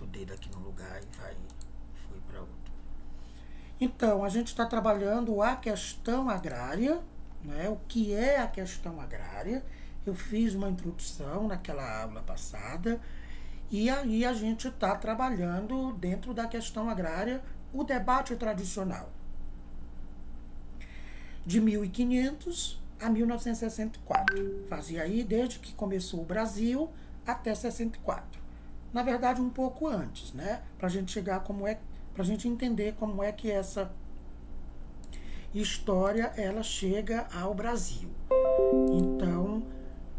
bota o dedo aqui no lugar e foi para outro. Então, a gente está trabalhando a questão agrária, né? O que é a questão agrária. Eu fiz uma introdução naquela aula passada, e aí a gente está trabalhando dentro da questão agrária o debate tradicional. De 1500 a 1964. Fazia aí desde que começou o Brasil até 64. Na verdade, um pouco antes, né? Para a gente chegar para a gente entender como é que essa história ela chega ao Brasil. Então,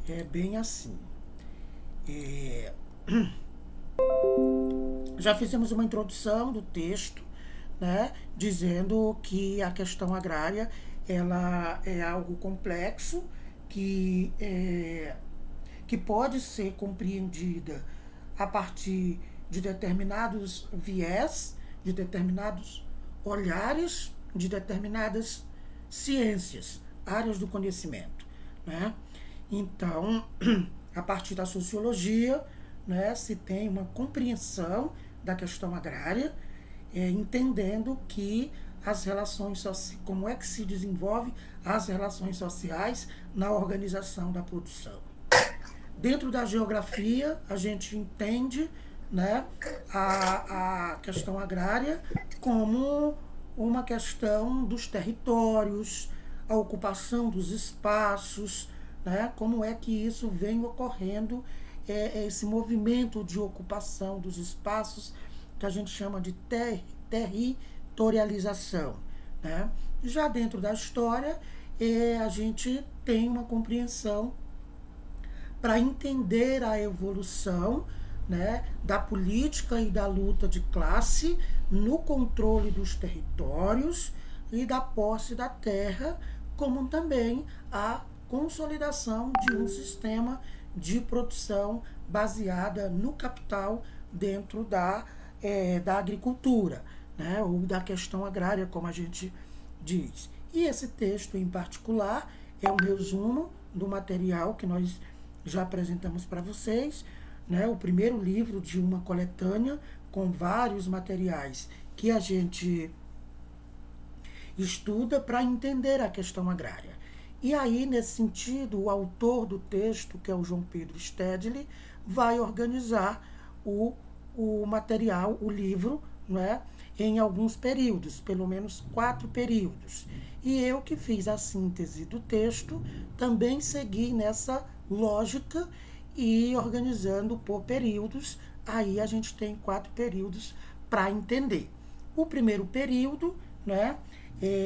é bem assim. Já fizemos uma introdução do texto, né, dizendo que a questão agrária ela é algo complexo que pode ser compreendida a partir de determinados viés, de determinados olhares, de determinadas ciências, áreas do conhecimento, né? Então, a partir da sociologia, né, se tem uma compreensão da questão agrária, entendendo que as relações como é que se desenvolve as relações sociais na organização da produção. Dentro da geografia, a gente entende, né, a questão agrária como uma questão dos territórios, a ocupação dos espaços, né, como é que isso vem ocorrendo, esse movimento de ocupação dos espaços que a gente chama de territorialização, né? Já dentro da história, a gente tem uma compreensão para entender a evolução, né, da política e da luta de classe no controle dos territórios e da posse da terra, como também a consolidação de um sistema de produção baseada no capital dentro da agricultura, né, ou da questão agrária, como a gente diz. E esse texto em particular é um resumo do material que nós já apresentamos para vocês, né, o primeiro livro de uma coletânea com vários materiais que a gente estuda para entender a questão agrária. E aí, nesse sentido, o autor do texto, que é o João Pedro Stedley, vai organizar o material, o livro, né, em alguns períodos, pelo menos 4 períodos. E eu que fiz a síntese do texto, também segui nessa lógica e organizando por períodos. Aí a gente tem 4 períodos para entender. O primeiro período, né,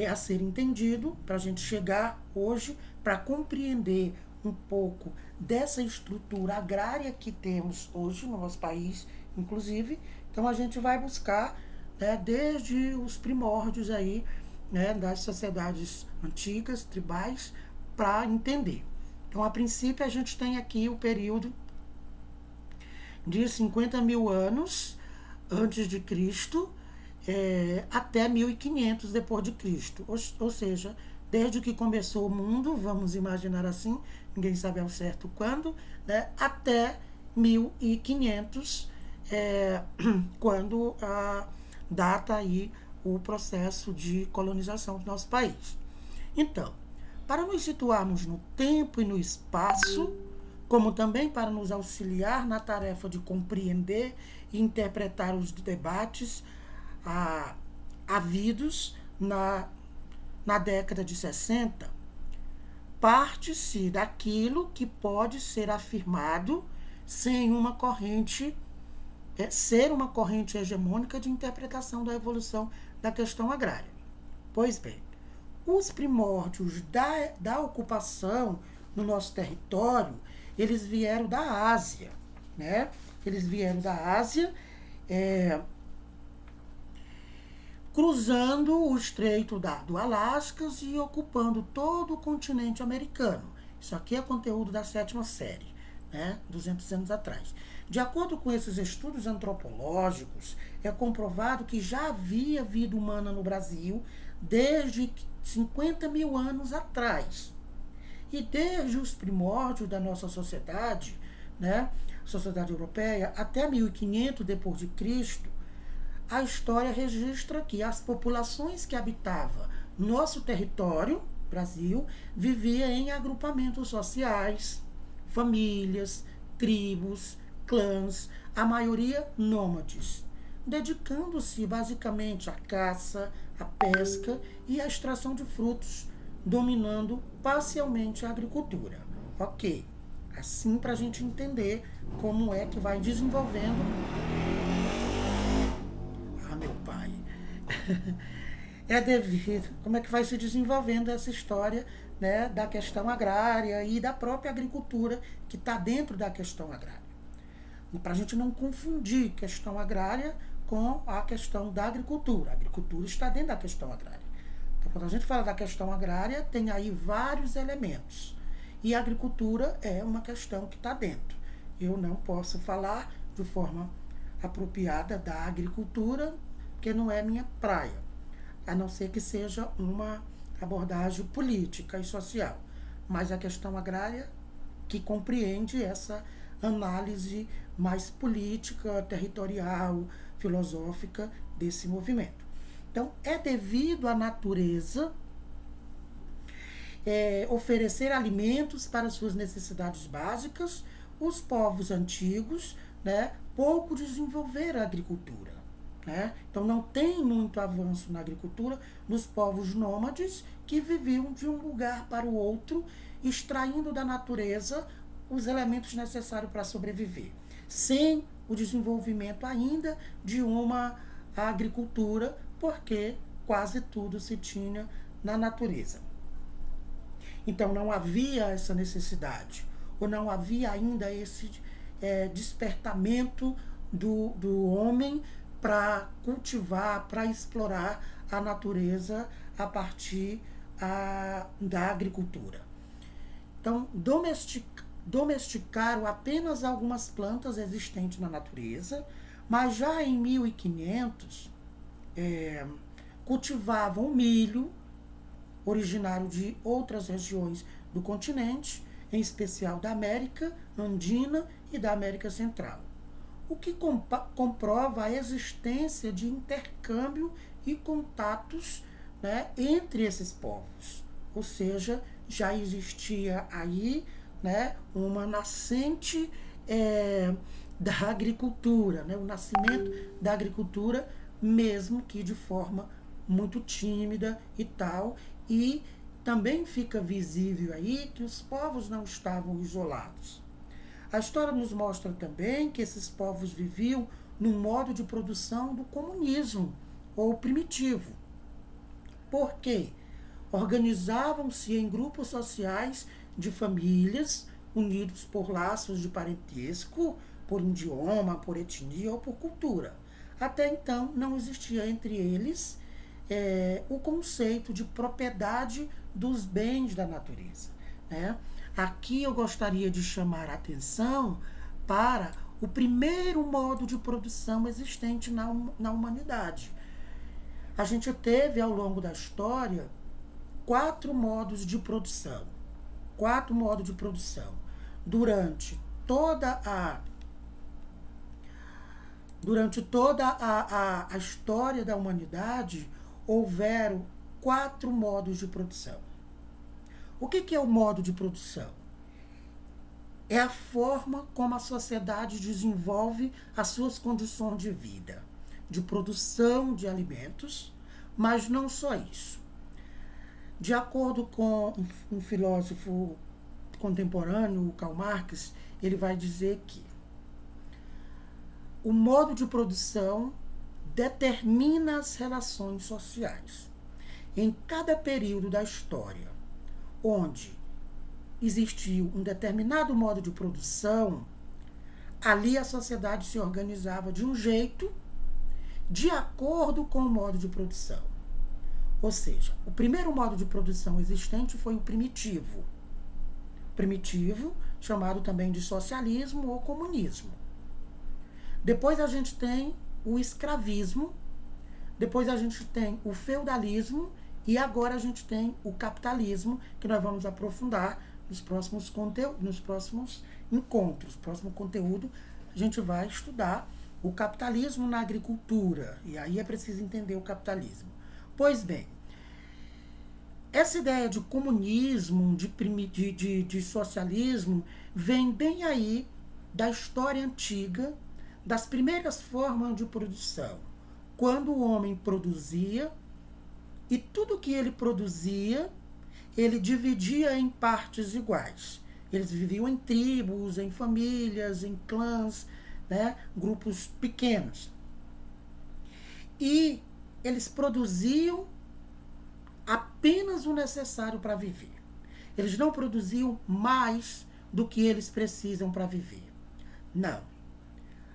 a ser entendido, para a gente chegar hoje, para compreender um pouco dessa estrutura agrária que temos hoje no nosso país, inclusive. Então a gente vai buscar, né, desde os primórdios aí, né, das sociedades antigas, tribais, para entender. Então, a princípio, a gente tem aqui o período de 50 mil anos antes de Cristo, até 1500 depois de Cristo. Ou seja, desde que começou o mundo, vamos imaginar assim, ninguém sabe ao certo quando, né, até 1500, quando data aí o processo de colonização do nosso país. Então, para nos situarmos no tempo e no espaço, como também para nos auxiliar na tarefa de compreender e interpretar os debates havidos na década de 60, parte-se daquilo que pode ser afirmado sem uma corrente, ser uma corrente hegemônica de interpretação da evolução da questão agrária. Pois bem, os primórdios da ocupação no nosso território, eles vieram da Ásia, né? Eles vieram da Ásia, cruzando o estreito do Alasca e ocupando todo o continente americano. Isso aqui é conteúdo da 7ª série, né? 200 anos atrás. De acordo com esses estudos antropológicos, é comprovado que já havia vida humana no Brasil desde 50 mil anos atrás. E desde os primórdios da nossa sociedade, né, sociedade europeia, até 1500 depois de Cristo, a história registra que as populações que habitavam nosso território, Brasil, viviam em agrupamentos sociais, famílias, tribos, clãs, a maioria nômades, dedicando-se basicamente à caça, à pesca e à extração de frutos, dominando parcialmente a agricultura. Ok, assim para a gente entender como é que vai desenvolvendo. Ah, meu pai. É devido como é que vai se desenvolvendo essa história, né, da questão agrária e da própria agricultura que está dentro da questão agrária. Para a gente não confundir questão agrária com a questão da agricultura. A agricultura está dentro da questão agrária. Então, quando a gente fala da questão agrária, tem aí vários elementos. E a agricultura é uma questão que está dentro. Eu não posso falar de forma apropriada da agricultura, porque não é minha praia, a não ser que seja uma abordagem política e social. Mas a questão agrária que compreende essa análise mais política, territorial, filosófica desse movimento. Então, é devido à natureza oferecer alimentos para suas necessidades básicas, os povos antigos, né, pouco desenvolveram a agricultura. Né? Então, não tem muito avanço na agricultura nos povos nômades que viviam de um lugar para o outro, extraindo da natureza os elementos necessários para sobreviver, sem o desenvolvimento ainda de uma agricultura, porque quase tudo se tinha na natureza. Então, não havia essa necessidade, ou não havia ainda esse despertamento do homem para cultivar, para explorar a natureza a partir da agricultura. Então, domesticaram apenas algumas plantas existentes na natureza, mas já em 1500 cultivavam milho, originário de outras regiões do continente, em especial da América Andina e da América Central, o que comprova a existência de intercâmbio e contatos, né, entre esses povos. Ou seja, já existia aí, né, uma nascente da agricultura, né, o nascimento da agricultura, mesmo que de forma muito tímida e tal, e também fica visível aí que os povos não estavam isolados. A história nos mostra também que esses povos viviam num modo de produção do comunismo, ou primitivo. Por quê? Organizavam-se em grupos sociais de famílias, unidos por laços de parentesco, por idioma, por etnia ou por cultura. Até então, não existia entre eles o conceito de propriedade dos bens da natureza, né? Aqui eu gostaria de chamar a atenção para o primeiro modo de produção existente na humanidade. A gente teve, ao longo da história, 4 modos de produção. 4 modos de produção. Durante toda a história da humanidade, houveram 4 modos de produção. O que é o modo de produção? É a forma como a sociedade desenvolve as suas condições de vida, de produção de alimentos, mas não só isso. De acordo com um filósofo contemporâneo, Karl Marx, ele vai dizer que o modo de produção determina as relações sociais. Em cada período da história onde existiu um determinado modo de produção, ali a sociedade se organizava de um jeito de acordo com o modo de produção. Ou seja, o primeiro modo de produção existente foi o primitivo. Primitivo, chamado também de socialismo ou comunismo. Depois a gente tem o escravismo, depois a gente tem o feudalismo e agora a gente tem o capitalismo, que nós vamos aprofundar nos próximos encontros. Próximo conteúdo, a gente vai estudar o capitalismo na agricultura. E aí é preciso entender o capitalismo. Pois bem, essa ideia de comunismo, de socialismo, vem bem aí da história antiga, das primeiras formas de produção. Quando o homem produzia, e tudo que ele produzia, ele dividia em partes iguais. Eles viviam em tribos, em famílias, em clãs, né? Grupos pequenos. E eles produziam apenas o necessário para viver. Eles não produziam mais do que eles precisam para viver. Não.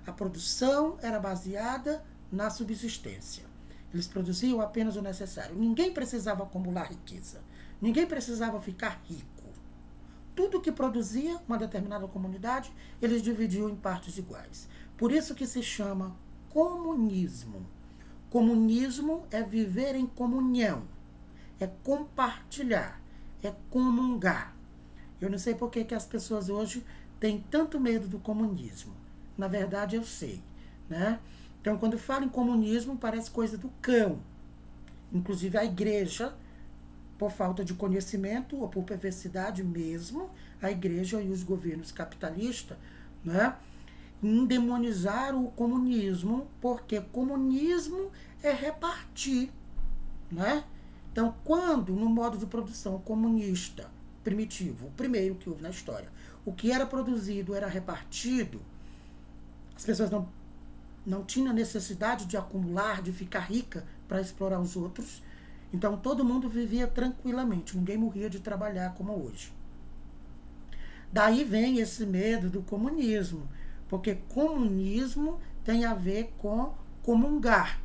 A produção era baseada na subsistência. Eles produziam apenas o necessário. Ninguém precisava acumular riqueza. Ninguém precisava ficar rico. Tudo que produzia uma determinada comunidade, eles dividiam em partes iguais. Por isso que se chama comunismo. Comunismo é viver em comunhão, é compartilhar, é comungar. Eu não sei por que as pessoas hoje têm tanto medo do comunismo. Na verdade, eu sei, né? Então, quando falo em comunismo, parece coisa do cão. Inclusive, a igreja, por falta de conhecimento ou por perversidade mesmo, a igreja e os governos capitalistas, né, endemonizaram o comunismo, porque comunismo é repartir, né? Então, quando no modo de produção comunista primitivo, o primeiro que houve na história, o que era produzido era repartido, as pessoas não tinham necessidade de acumular, de ficar rica para explorar os outros. Então, todo mundo vivia tranquilamente, ninguém morria de trabalhar como hoje. Daí vem esse medo do comunismo, porque comunismo tem a ver com comungar,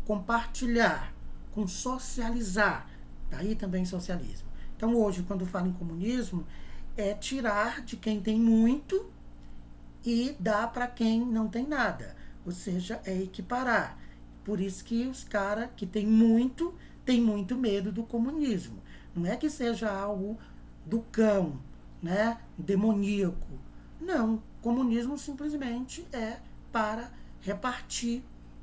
compartilhar, com socializar. Daí também socialismo. Então, hoje, quando falo em comunismo, é tirar de quem tem muito e dar para quem não tem nada. Ou seja, é equiparar. Por isso que os caras que têm muito medo do comunismo. Não é que seja algo do cão, né, demoníaco. Não, comunismo simplesmente é para repartir,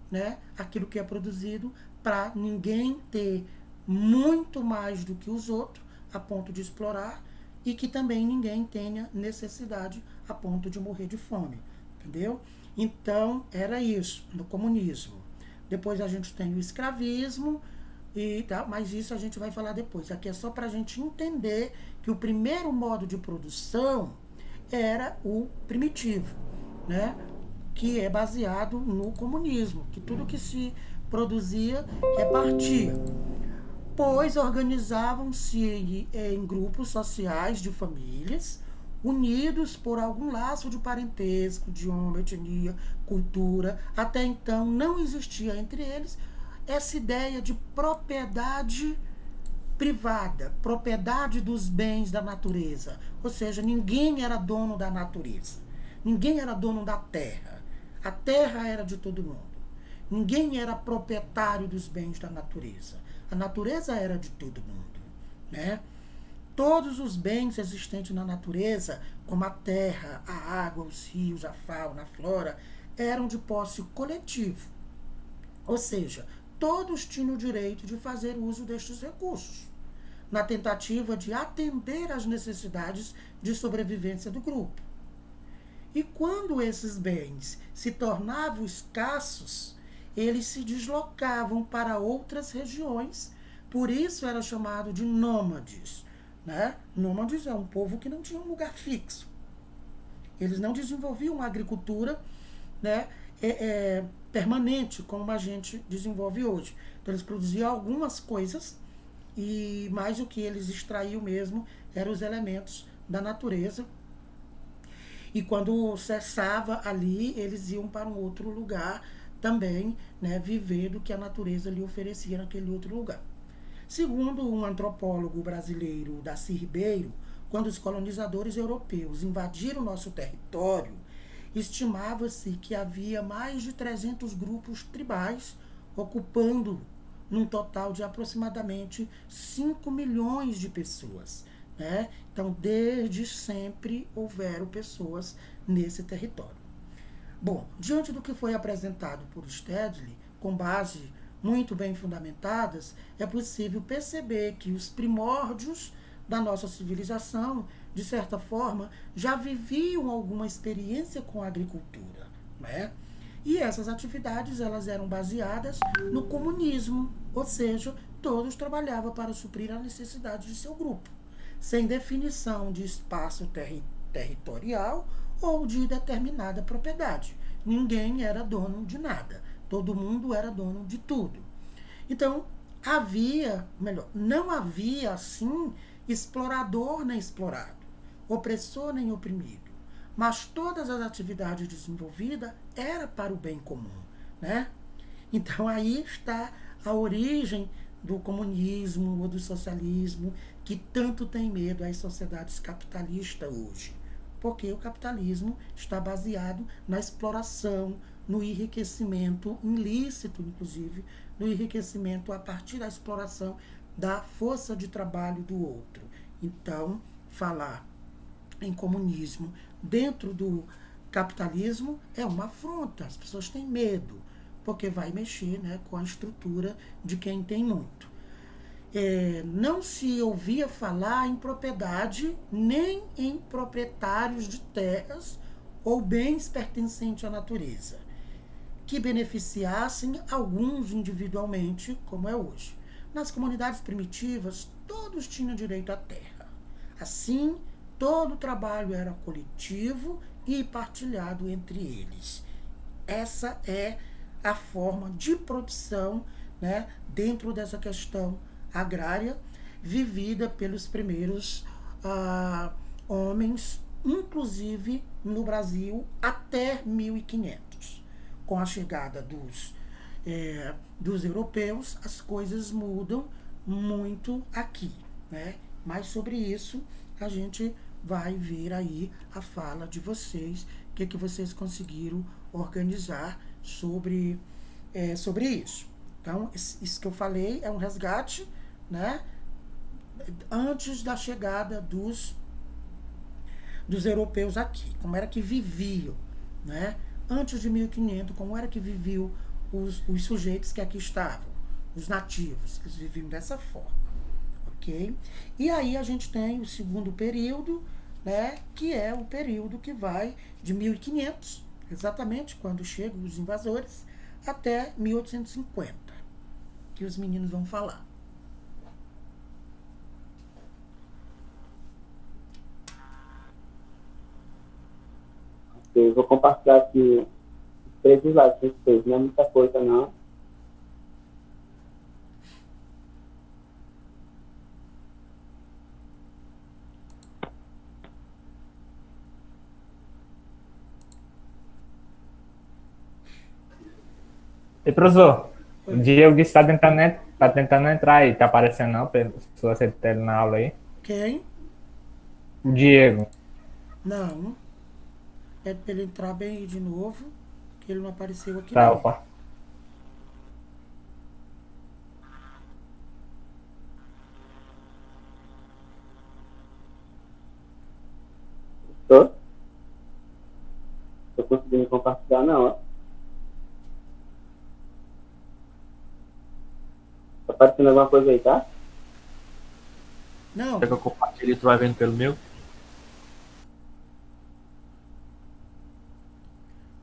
né, aquilo que é produzido para ninguém ter muito mais do que os outros a ponto de explorar e que também ninguém tenha necessidade a ponto de morrer de fome, entendeu? Então, era isso, no comunismo. Depois a gente tem o escravismo, e tá, mas isso a gente vai falar depois. Aqui é só para a gente entender que o primeiro modo de produção era o primitivo, né? Que é baseado no comunismo, que tudo que se produzia repartia. Pois organizavam-se em grupos sociais de famílias, unidos por algum laço de parentesco, idioma, etnia, cultura. Até então não existia entre eles essa ideia de propriedade privada, propriedade dos bens da natureza. Ou seja, ninguém era dono da natureza, ninguém era dono da terra. A terra era de todo mundo. Ninguém era proprietário dos bens da natureza. A natureza era de todo mundo, né? Todos os bens existentes na natureza, como a terra, a água, os rios, a fauna, a flora, eram de posse coletivo. Ou seja, todos tinham o direito de fazer uso destes recursos, na tentativa de atender às necessidades de sobrevivência do grupo. E quando esses bens se tornavam escassos, eles se deslocavam para outras regiões, por isso era chamado de nômades, né? Nômades é um povo que não tinha um lugar fixo. Eles não desenvolviam uma agricultura, né, permanente, como a gente desenvolve hoje. Então, eles produziam algumas coisas, e mais o que eles extraíam mesmo eram os elementos da natureza. E quando cessava ali, eles iam para um outro lugar também, né, viver do que a natureza lhe oferecia naquele outro lugar. Segundo um antropólogo brasileiro, Darcy Ribeiro, quando os colonizadores europeus invadiram nosso território, estimava-se que havia mais de 300 grupos tribais ocupando num total de aproximadamente 5 milhões de pessoas. né? Então, desde sempre houveram pessoas nesse território. Bom, diante do que foi apresentado por Stedley, com base muito bem fundamentadas, é possível perceber que os primórdios da nossa civilização, de certa forma, já viviam alguma experiência com a agricultura, né? E essas atividades elas eram baseadas no comunismo, ou seja, todos trabalhavam para suprir a necessidade de seu grupo, sem definição de espaço territorial ou de determinada propriedade. Ninguém era dono de nada, todo mundo era dono de tudo. Então, não havia assim explorador nem explorado, opressor nem oprimido, mas todas as atividades desenvolvidas era para o bem comum, né? Então aí está a origem do comunismo ou do socialismo que tanto tem medo às sociedades capitalistas hoje, porque o capitalismo está baseado na exploração, no enriquecimento ilícito, inclusive, no enriquecimento a partir da exploração da força de trabalho do outro. Então, falar em comunismo dentro do capitalismo é uma afronta. As pessoas têm medo, porque vai mexer, né, com a estrutura de quem tem muito. Não se ouvia falar em propriedade nem em proprietários de terras ou bens pertencentes à natureza, que beneficiassem alguns individualmente, como é hoje. Nas comunidades primitivas, todos tinham direito à terra. Assim, todo o trabalho era coletivo e partilhado entre eles. Essa é a forma de produção, né, dentro dessa questão agrária, vivida pelos primeiros homens, inclusive no Brasil, até 1500. Com a chegada dos europeus, as coisas mudam muito aqui, né? Mas sobre isso a gente vai ver aí a fala de vocês, o que vocês conseguiram organizar sobre isso. Então, isso que eu falei é um resgate, né? Antes da chegada dos europeus aqui, como era que viviam, né? Antes de 1500, como era que viviam os sujeitos que aqui estavam, os nativos, eles viviam dessa forma, ok? E aí a gente tem o segundo período, né, que é o período que vai de 1500, exatamente quando chegam os invasores, até 1850, que os meninos vão falar. Eu vou compartilhar aqui os 3 slides que vocês, não é muita coisa não. E professor, o Diego disse que tá tentando entrar aí, tá aparecendo não, se você tem na aula aí. Quem? O Diego. Não. É para ele entrar bem aí de novo, que ele não apareceu aqui Tá, não. opa. Tô conseguindo compartilhar não, ó. Tá aparecendo alguma coisa aí, tá? Não. Quer que eu compartilhe e tu vai vendo pelo meu?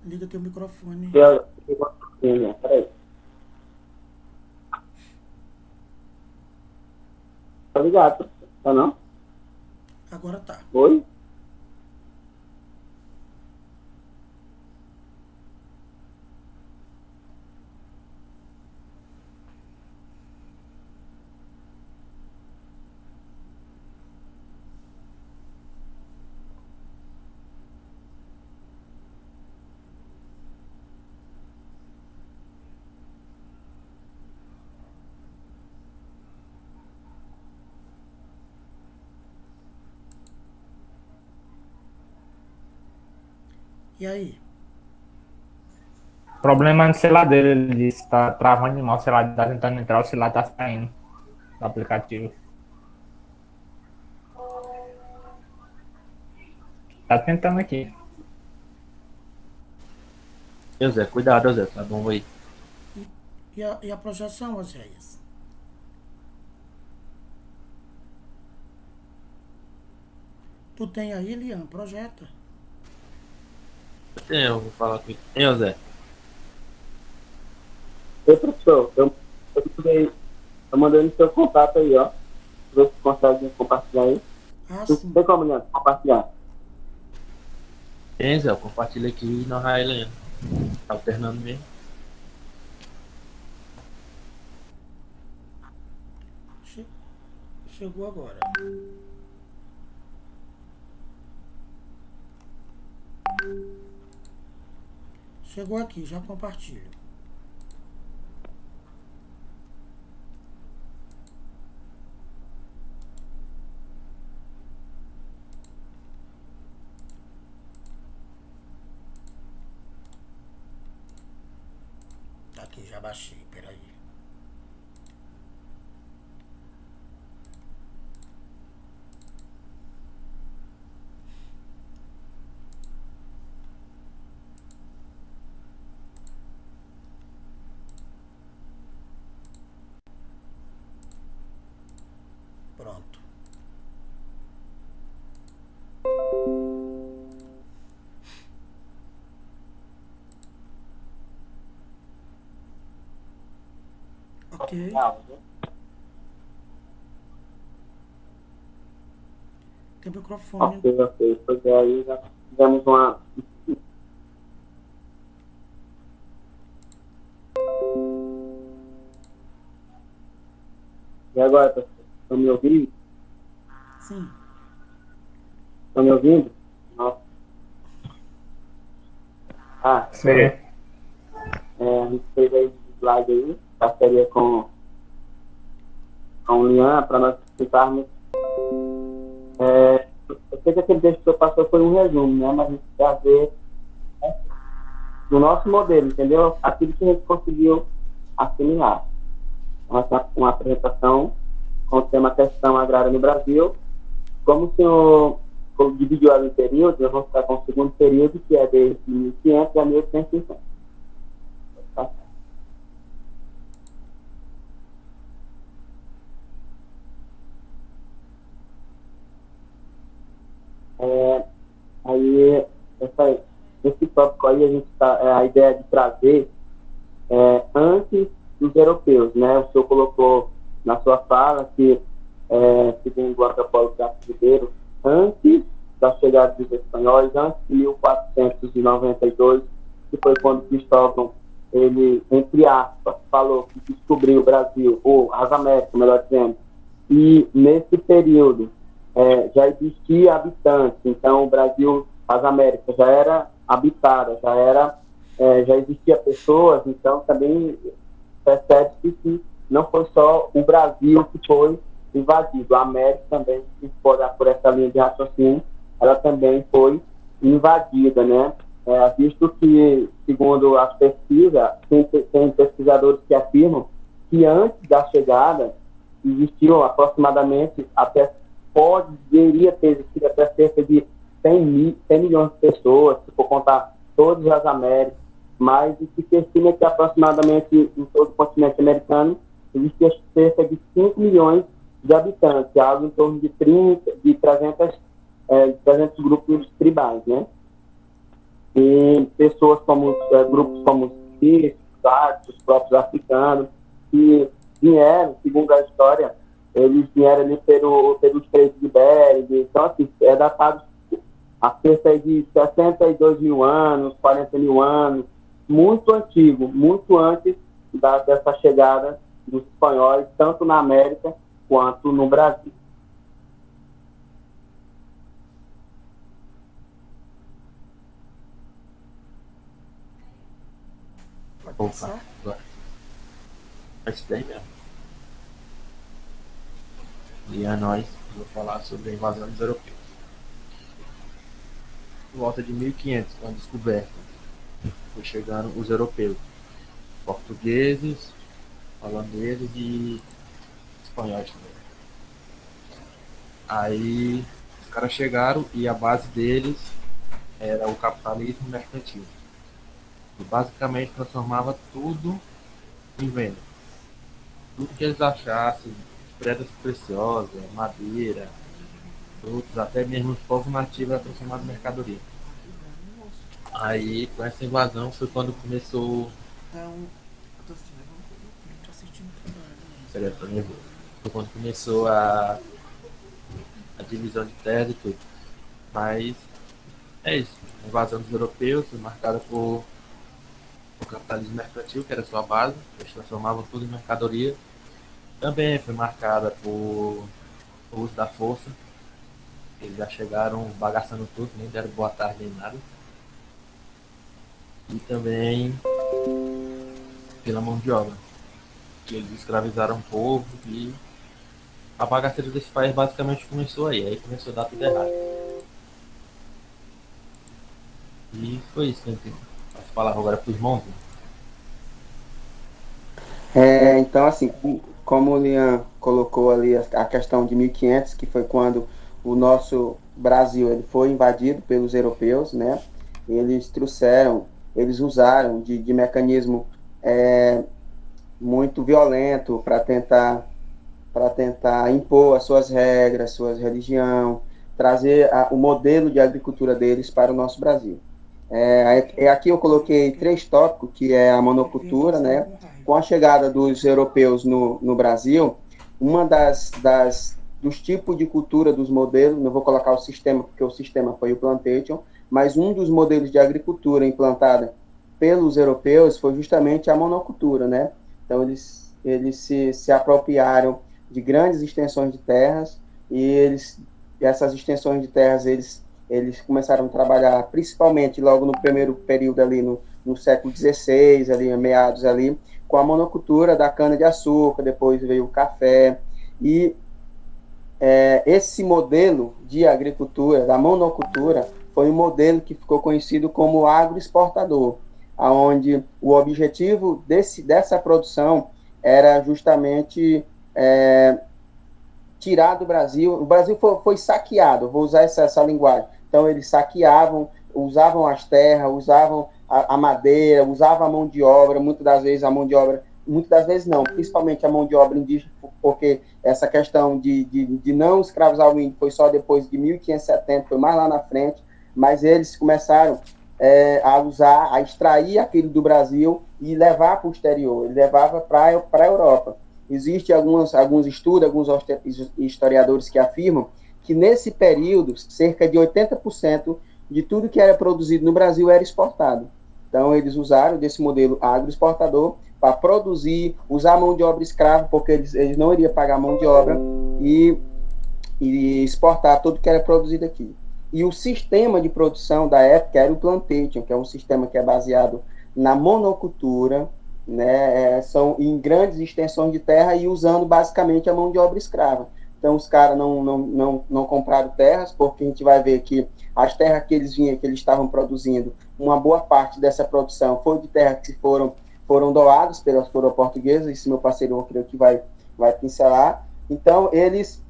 Liga teu microfone. Peraí. Tá ligado? Tá não? Agora tá. Oi? E aí? Problema no celular dele, ele disse que tá travando demais o celular, tá tentando entrar, o celular tá saindo do aplicativo. Tá tentando aqui. Ô Zé, cuidado, ô Zé, tá bom aí. E a projeção, Oséias? Tu tem aí, Lian, projeta. Eu vou falar com ele. Hein, ô Zé? Oi, professor, eu mandei no seu contato aí, ó. Ver se consegue compartilhar aí. Ah, Não sim. tem como, Leandro, compartilhar. Hein, Zé, eu compartilho aqui e não vai lendo. Tá alternando mesmo. Che- Chegou agora. Chegou aqui, já compartilho. Tá aqui, já baixei, peraí. Pronto. Ok. Tem microfone. Ok. Pois é, aí já fizemos uma. E agora, professor? Estão me ouvindo? Sim. Estão me ouvindo? Nossa. Sim. A gente fez aí slide aí, parceria com o Lian, para nós explicarmos. Eu sei que aquele texto que eu passou foi um resumo, né? Mas a gente quer ver, né, do nosso modelo, entendeu? Aquilo que a gente conseguiu assimilar. Uma apresentação com o tema Questão Agrária no Brasil. Como o senhor dividiu ela em períodos, eu vou ficar com o segundo período, que é desde 1500 a 1850. Tá? Aí, esse tópico aí, a ideia de trazer antes dos europeus, né? O senhor colocou na sua fala que, segundo o antropólogo brasileiro, antes da chegada dos espanhóis, antes de 1492, que foi quando Cristóvão, ele, entre aspas, falou que descobriu o Brasil, ou as Américas, melhor dizendo, e nesse período já existia habitantes, então o Brasil, as Américas, já era habitada, já existia pessoas, então também percebe-se que não foi só o Brasil que foi invadido, a América também, se for por essa linha de raciocínio, ela também foi invadida, né? Visto que, segundo as pesquisas, tem pesquisadores que afirmam que antes da chegada existiam aproximadamente, poderia ter existido até cerca de 100 milhões de pessoas, se for contar todas as Américas, mas se estima que aproximadamente em todo o continente americano existia cerca de 5 milhões de habitantes, algo em torno de 300 grupos tribais, né? E pessoas como, grupos como os sírios, os próprios africanos, que vieram, segundo a história, eles vieram ali pelo Estreito de Bering, então assim, é datado a cerca de 62 mil anos, 40 mil anos, muito antigo, muito antes dessa chegada dos espanhóis, tanto na América quanto no Brasil. Pode Opa, passar? agora. É isso daí mesmo. E a nós, vou falar sobre a invasão dos europeus. Por volta de 1500, com a descoberta, foi chegando os europeus, portugueses, holandeses e espanhóis também. Aí os caras chegaram e a base deles era o capitalismo mercantil. E basicamente transformava tudo em venda. Tudo que eles achassem, pedras preciosas, madeira, frutos, até mesmo os povos nativos era transformado em mercadoria. Aí, com essa invasão, foi quando começou. Seria tão nervoso. Foi quando começou a divisão de terras e tudo. Mas é isso. A invasão dos europeus foi marcada por o capitalismo mercantil, que era a sua base. Eles transformavam tudo em mercadoria. Também foi marcada por o uso da força. Eles já chegaram bagaçando tudo, nem deram boa tarde nem nada. E também pela mão de obra, que eles escravizaram o povo e a bagaceira desse país basicamente começou aí começou a dar tudo errado. E foi isso que eu tenho. Posso falar agora para os irmãos? Então, assim, como o Lian colocou ali a questão de 1500, que foi quando o nosso Brasil ele foi invadido pelos europeus, né? Eles usaram de mecanismo muito violento para tentar impor as suas regras, suas religião, trazer o modelo de agricultura deles para o nosso Brasil. Aqui eu coloquei 3 tópicos, que é a monocultura, né? Com a chegada dos europeus no Brasil, uma dos tipos de cultura dos modelos, não vou colocar o sistema, porque o sistema foi o plantation, mas um dos modelos de agricultura implantada pelos europeus foi justamente a monocultura, né? Então, eles se apropriaram de grandes extensões de terras e essas extensões de terras, eles começaram a trabalhar, principalmente logo no primeiro período ali, no século XVI, ali, meados ali, com a monocultura da cana-de-açúcar, depois veio o café, e esse modelo de agricultura, da monocultura, foi um modelo que ficou conhecido como agroexportador, onde o objetivo dessa produção era justamente tirar do Brasil. O Brasil foi saqueado, vou usar essa linguagem. Então, eles saqueavam, usavam as terras, usavam a madeira, usavam a mão de obra, muitas das vezes não, principalmente a mão de obra indígena, porque essa questão de não escravizar o índio foi só depois de 1570, foi mais lá na frente, mas eles começaram a extrair aquilo do Brasil e levar para o exterior, ele levava para a Europa. Existem alguns estudos, alguns historiadores que afirmam que nesse período, cerca de 80% de tudo que era produzido no Brasil era exportado. Então, eles usaram desse modelo agroexportador para produzir, usar a mão de obra escrava, porque eles não iriam pagar mão de obra, e exportar tudo que era produzido aqui. E o sistema de produção da época era o plantation, que é um sistema que é baseado na monocultura, né, são em grandes extensões de terra e usando basicamente a mão de obra escrava. Então, os caras não compraram terras, porque a gente vai ver que as terras que eles estavam produzindo, uma boa parte dessa produção foi de terras que foram doadas pelas coroas portuguesas, isso meu parceiro, eu creio que vai pincelar. Então, eles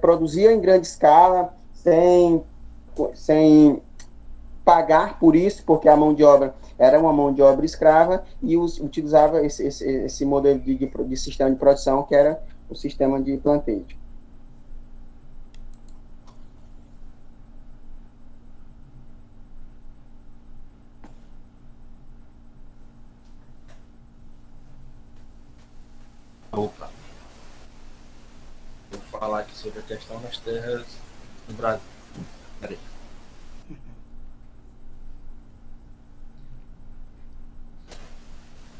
produziam em grande escala, sem pagar por isso, porque a mão de obra era uma mão de obra escrava, e utilizava esse modelo de sistema de produção, que era o sistema de plantation. Opa, vou falar aqui sobre a questão das terras no Brasil. Peraí.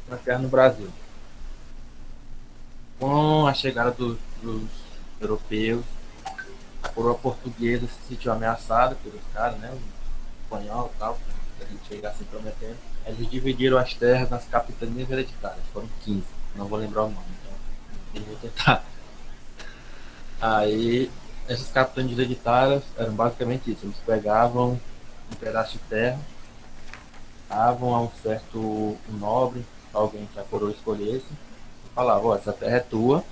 Na terra no Brasil. Com a chegada dos europeus, a coroa portuguesa se sentiu ameaçada pelos caras, né? O espanhol e tal, a gente chegar assim prometendo. Eles dividiram as terras nas capitanias hereditárias, foram 15, não vou lembrar o nome, então eu vou tentar. Aí, essas capitanias hereditárias eram basicamente isso: eles pegavam um pedaço de terra, davam a um certo nobre, alguém que a coroa escolhesse, e falavam: ó, essa terra é tua,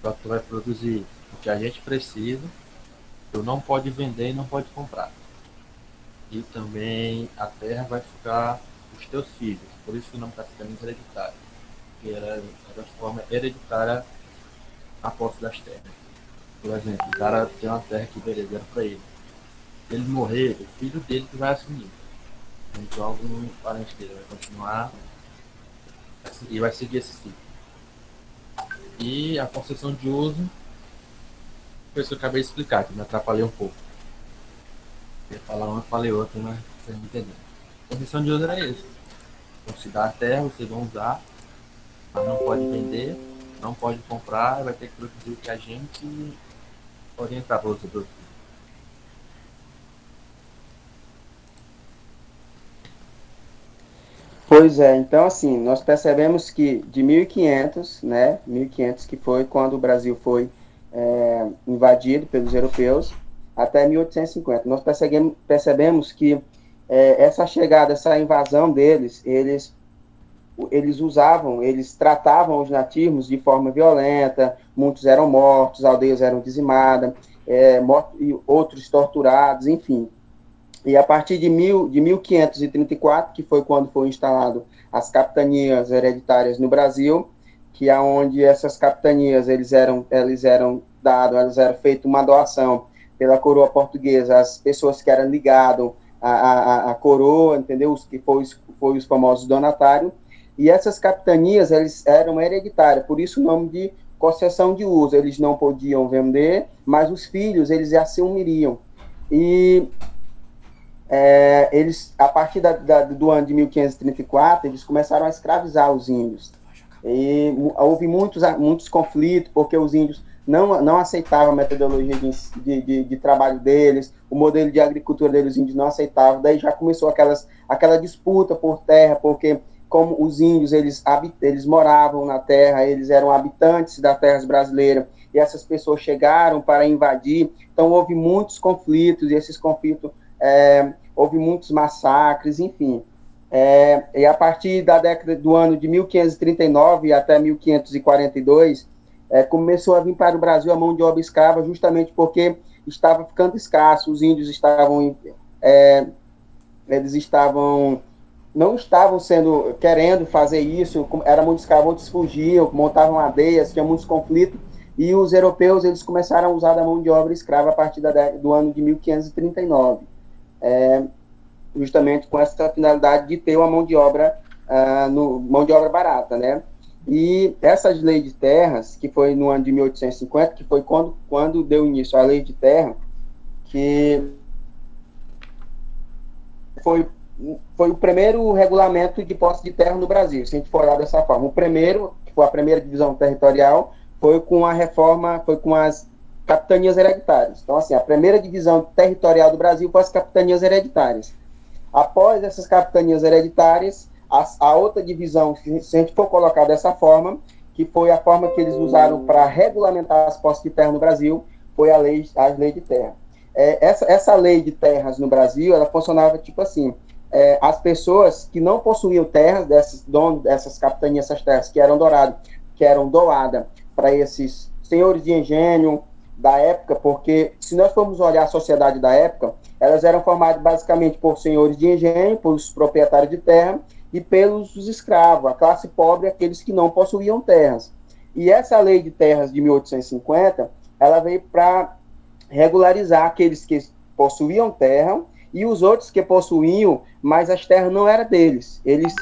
só que tu vai produzir o que a gente precisa, tu não pode vender e não pode comprar. e também a terra vai ficar os teus filhos. Por isso que o nome está ficando hereditário, que era de forma hereditária a posse das terras. Por exemplo, o cara tem uma terra que beleza era para ele. Se ele morrer, o filho dele que vai assumir. Então algum parente dele vai continuar e vai seguir esse ciclo. E a concessão de uso foi isso que eu acabei de explicar, que me atrapalhei um pouco. Eu ia falar uma, falei outra, mas vocês não entenderam. A concessão de uso era isso. Então, se dá a terra, vocês vão usar, mas não pode vender, não pode comprar, vai ter que produzir o que a gente orientar para você produzir. Pois é, então assim, nós percebemos que de 1500, né, 1500 que foi quando o Brasil foi invadido pelos europeus, até 1850, nós percebemos que essa chegada, essa invasão deles, eles tratavam os nativos de forma violenta, muitos eram mortos, aldeias eram dizimadas, e outros torturados, enfim. E a partir de 1534, que foi quando foi instalado as capitanias hereditárias no Brasil, que é onde essas capitanias elas eram feitas uma doação pela coroa portuguesa às pessoas que eram ligadas à coroa, entendeu? Que foi os famosos donatários. E essas capitanias eles eram hereditárias, por isso o nome de concessão de uso. Eles não podiam vender, mas os filhos eles assumiriam. E eles, a partir do ano de 1534, eles começaram a escravizar os índios. E houve muitos conflitos, porque os índios não aceitavam a metodologia de trabalho deles, o modelo de agricultura deles, os índios não aceitavam. Daí já começou aquela disputa por terra, porque como os índios eles moravam na terra, eles eram habitantes das terras brasileiras, e essas pessoas chegaram para invadir, então houve muitos conflitos, e esses conflitos houve muitos massacres, enfim. E a partir da década do ano de 1539 até 1542, começou a vir para o Brasil a mão de obra escrava, justamente porque estava ficando escasso, os índios não estavam querendo fazer isso, era muito escravo, muitos fugiam, montavam aldeias, tinha muitos conflitos, e os europeus eles começaram a usar a mão de obra escrava a partir do ano de 1539. Justamente com essa finalidade de ter uma mão de obra barata, né? E essas leis de terras, que foi no ano de 1850, que foi quando deu início à lei de terra, que foi o primeiro regulamento de posse de terra no Brasil, se a gente for olhar dessa forma. O primeiro, que foi a primeira divisão territorial, foi com a reforma, foi com as capitanias hereditárias. Então, assim, a primeira divisão territorial do Brasil foi as capitanias hereditárias. Após essas capitanias hereditárias, a outra divisão, se a gente for colocar dessa forma, que foi a forma que eles usaram para regulamentar as posses de terra no Brasil, foi as leis de terra. Essa lei de terras no Brasil, ela funcionava tipo assim, as pessoas que não possuíam terras, donos dessas capitanias, essas terras que eram doadas para esses senhores de engenho da época, porque se nós formos olhar a sociedade da época, elas eram formadas basicamente por senhores de engenho, pelos proprietários de terra e pelos escravos, a classe pobre, aqueles que não possuíam terras. E essa lei de terras de 1850, ela veio para regularizar aqueles que possuíam terra e os outros que possuíam, mas as terras não eram deles. Eles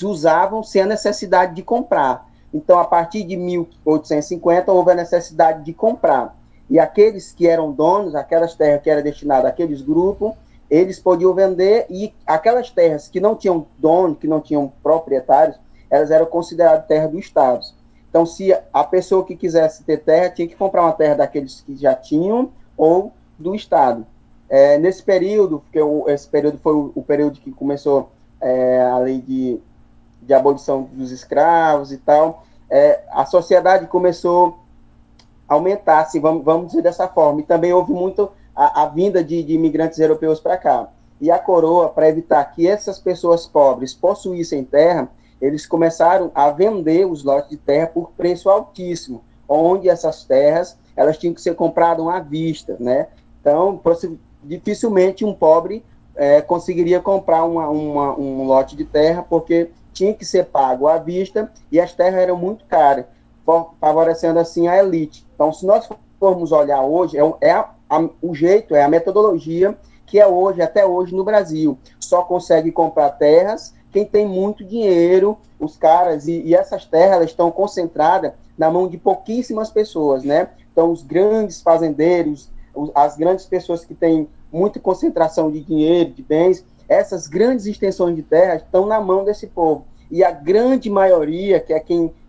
usavam sem a necessidade de comprar. Então, a partir de 1850, houve a necessidade de comprar. E aqueles que eram donos, aquelas terras que eram destinadas àqueles grupos, eles podiam vender, e aquelas terras que não tinham dono, que não tinham proprietários, elas eram consideradas terra do Estado. Então, se a pessoa que quisesse ter terra, tinha que comprar uma terra daqueles que já tinham, ou do Estado. Nesse período, porque esse período foi o período que começou a lei de abolição dos escravos e tal, a sociedade começou a aumentar, assim, vamos dizer dessa forma, e também houve muito a vinda de imigrantes europeus para cá. E a coroa, para evitar que essas pessoas pobres possuíssem terra, eles começaram a vender os lotes de terra por preço altíssimo, onde essas terras elas tinham que ser compradas à vista, né? Então, dificilmente um pobre conseguiria comprar um lote de terra, porque tinha que ser pago à vista e as terras eram muito caras, favorecendo assim a elite. Então, se nós formos olhar hoje, o jeito, é a metodologia que é hoje, até hoje no Brasil. Só consegue comprar terras quem tem muito dinheiro, os caras, e essas terras elas estão concentradas na mão de pouquíssimas pessoas, né? Então, os grandes fazendeiros, as grandes pessoas que têm muita concentração de dinheiro, de bens, essas grandes extensões de terra estão na mão desse povo. E a grande maioria,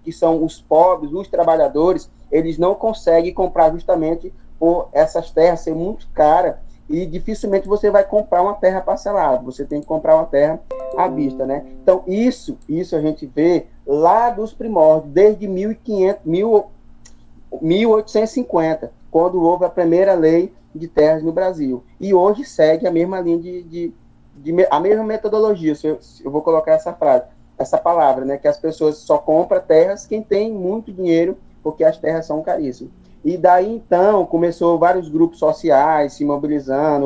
que são os pobres, os trabalhadores, eles não conseguem comprar justamente por essas terras ser muito caras, e dificilmente você vai comprar uma terra parcelada, você tem que comprar uma terra à vista, né? Então, isso a gente vê lá dos primórdios, desde 1850, quando houve a primeira lei de terras no Brasil. E hoje segue a mesma linha a mesma metodologia, eu vou colocar essa frase, essa palavra, né? Que as pessoas só compram terras quem tem muito dinheiro, porque as terras são caríssimas. E daí, então, começou vários grupos sociais se mobilizando,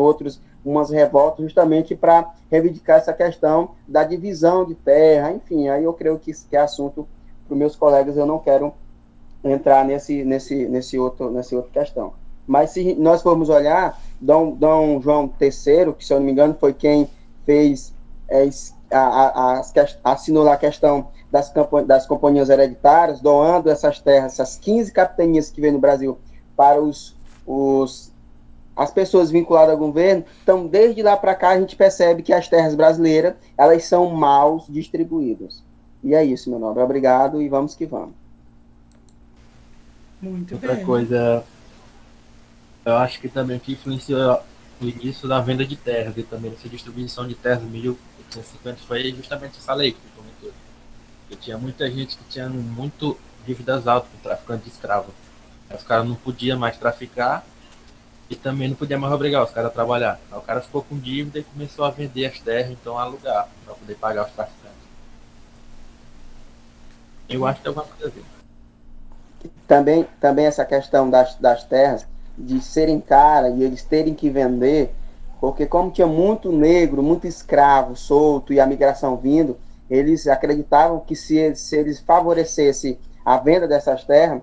umas revoltas, justamente para reivindicar essa questão da divisão de terra, enfim, aí eu creio que é assunto para os meus colegas, eu não quero entrar nessa outra questão. Mas se nós formos olhar, Dom João III, que se eu não me engano foi quem fez, assinou lá a questão das companhias hereditárias, doando essas terras, essas 15 capitanias que vem no Brasil, para as pessoas vinculadas ao governo. Então, desde lá para cá, a gente percebe que as terras brasileiras, elas são mal distribuídas. E é isso, meu nobre. Obrigado e vamos que vamos. Muito Outra bem. coisa, eu acho que também que influenciou o início da venda de terras e também essa distribuição de terras em 1850 foi justamente essa lei que você comentou. Porque tinha muita gente que tinha muito dívidas altas com traficante de escravo. Os caras não podiam mais traficar e também não podia mais obrigar os caras a trabalhar. Aí o cara ficou com dívida e começou a vender as terras, então a alugar, para poder pagar os traficantes. Eu acho que tem alguma coisa a ver. Também essa questão das terras, de serem caras e eles terem que vender, porque como tinha muito negro, muito escravo solto e a migração vindo, eles acreditavam que se eles favorecessem a venda dessas terras,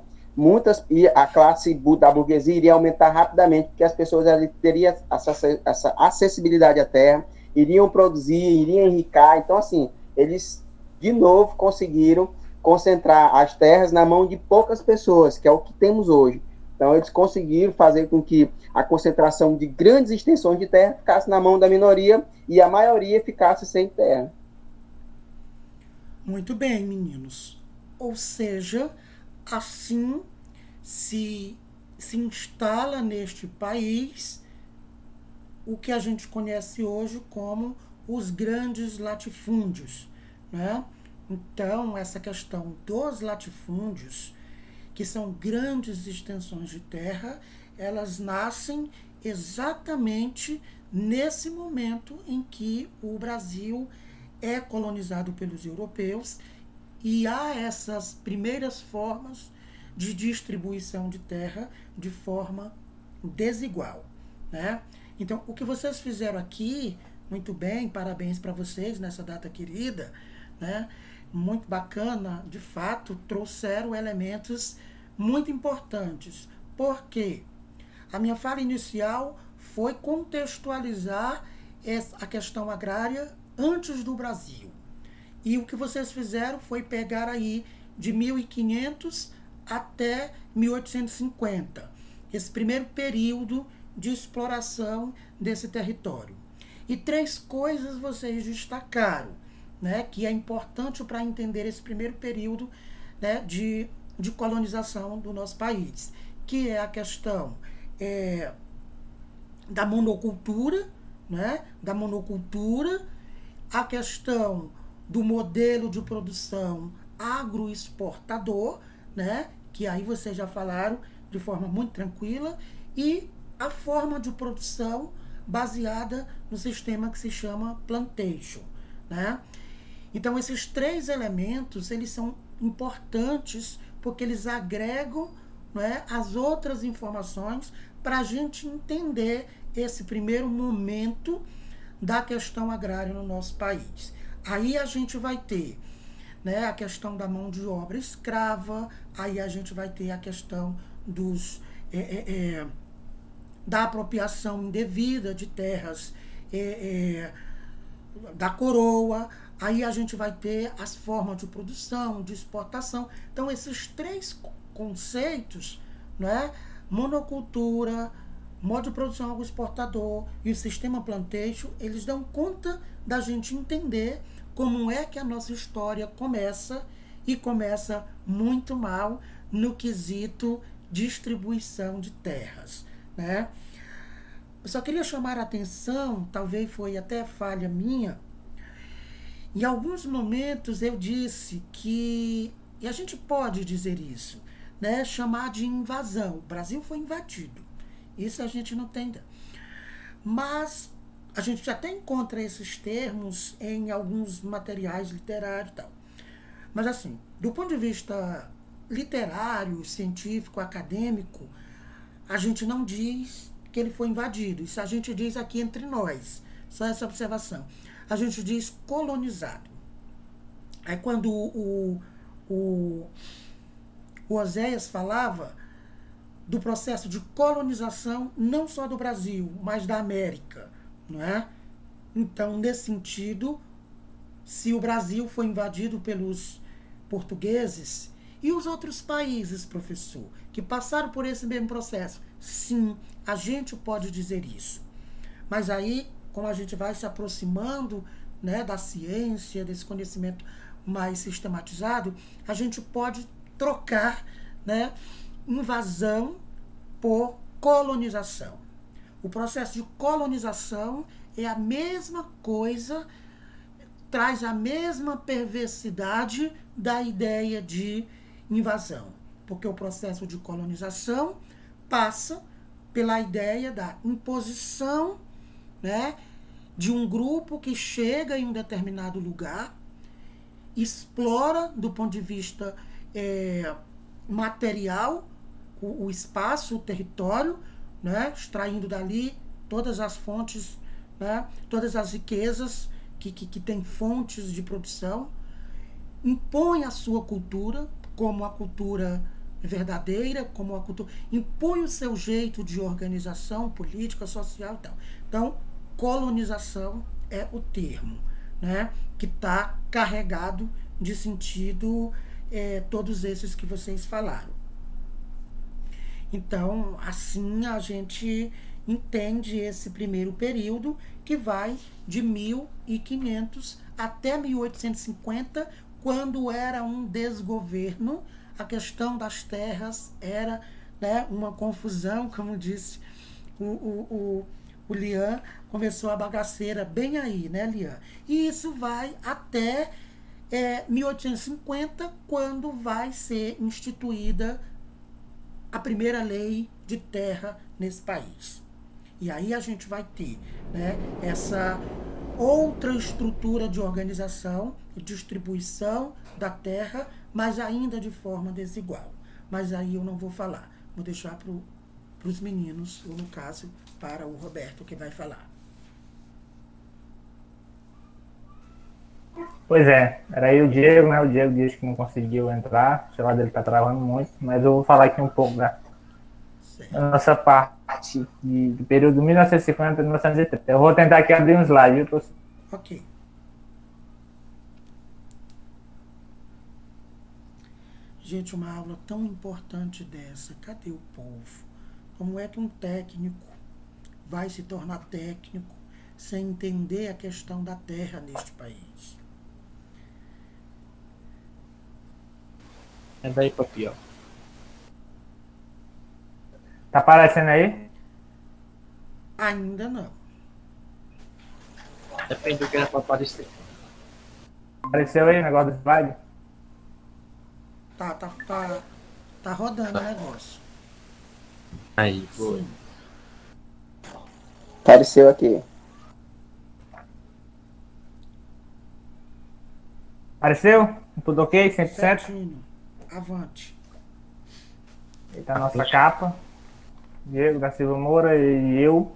e a classe da burguesia iria aumentar rapidamente, porque as pessoas teriam essa acessibilidade à terra, iriam produzir, iriam enricar. Então, assim, eles, de novo, conseguiram concentrar as terras na mão de poucas pessoas, que é o que temos hoje. Então, eles conseguiram fazer com que a concentração de grandes extensões de terra ficasse na mão da minoria e a maioria ficasse sem terra. Muito bem, meninos. Ou seja, assim se instala neste país o que a gente conhece hoje como os grandes latifúndios, né? Então, essa questão dos latifúndios, que são grandes extensões de terra, elas nascem exatamente nesse momento em que o Brasil é colonizado pelos europeus e há essas primeiras formas de distribuição de terra de forma desigual, né? Então, o que vocês fizeram aqui, muito bem, parabéns para vocês nessa data querida, né? Muito bacana, de fato, trouxeram elementos muito importantes. Por quê? A minha fala inicial foi contextualizar a questão agrária antes do Brasil. E o que vocês fizeram foi pegar aí de 1500 até 1850, esse primeiro período de exploração desse território. E 3 coisas vocês destacaram, né, que é importante para entender esse primeiro período, né, de colonização do nosso país, que é a questão da monocultura, né, a questão do modelo de produção agroexportador, né, que aí vocês já falaram de forma muito tranquila, e a forma de produção baseada no sistema que se chama plantation, né? Então, esses 3 elementos, eles são importantes porque eles agregam, né, as outras informações para a gente entender esse primeiro momento da questão agrária no nosso país. Aí a gente vai ter, né, a questão da mão de obra escrava, aí a gente vai ter a questão da apropriação indevida de terras da coroa, aí a gente vai ter as formas de produção, de exportação. Então, esses três conceitos, né, monocultura, modo de produção agroexportador e o sistema plantation, eles dão conta da gente entender como é que a nossa história começa, e começa muito mal no quesito distribuição de terras, né? Eu só queria chamar a atenção, talvez foi até falha minha, em alguns momentos eu disse que, e a gente pode dizer isso, né, chamar de invasão. O Brasil foi invadido, isso a gente não tem. Mas a gente até encontra esses termos em alguns materiais literários e tal. Mas assim, do ponto de vista literário, científico, acadêmico, a gente não diz que ele foi invadido. Isso a gente diz aqui entre nós, só essa observação. A gente diz colonizado. É quando o Oséias falava do processo de colonização, não só do Brasil, mas da América, não é? Então, nesse sentido, se o Brasil foi invadido pelos portugueses e os outros países, professor, que passaram por esse mesmo processo, sim, a gente pode dizer isso. Mas aí, como a gente vai se aproximando, né, da ciência, desse conhecimento mais sistematizado, a gente pode trocar, né, invasão por colonização. O processo de colonização é a mesma coisa, traz a mesma perversidade da ideia de invasão, porque o processo de colonização passa pela ideia da imposição, né, de um grupo que chega em um determinado lugar, explora do ponto de vista material o espaço, o território, né, extraindo dali todas as fontes, né, todas as riquezas que tem fontes de produção, impõe a sua cultura como a cultura verdadeira, como a cultura, impõe o seu jeito de organização política, social e tal. Então, colonização é o termo, né, que está carregado de sentido todos esses que vocês falaram. Então, assim a gente entende esse primeiro período, que vai de 1500 até 1850, quando era um desgoverno. A questão das terras era, né, uma confusão, como disse o Lian, começou a bagaceira bem aí, né, Lian? E isso vai até 1850, quando vai ser instituída a primeira lei de terra nesse país. E aí a gente vai ter, né, essa outra estrutura de organização e distribuição da terra, mas ainda de forma desigual. Mas aí eu não vou falar, vou deixar para os meninos, ou no caso, para o Roberto, que vai falar. Pois é, era aí o Diego, né? O Diego disse que não conseguiu entrar, o celular dele tá travando muito, mas eu vou falar aqui um pouco da nossa parte do período 1950 a 1930. Eu vou tentar aqui abrir um slide, viu, professor? Ok. Gente, uma aula tão importante dessa, cadê o povo? Como é que um técnico vai se tornar técnico sem entender a questão da terra neste país? É daí pra pior. Tá aparecendo aí? Ainda não. Depende do que era pra aparecer. Apareceu aí o negócio do slide? Tá rodando o negócio. Aí, foi. Sim. Apareceu aqui. Apareceu? Tudo ok? 100%? Certinho. Avante. Eita, a nossa capa. Diego da Silva Moura e eu.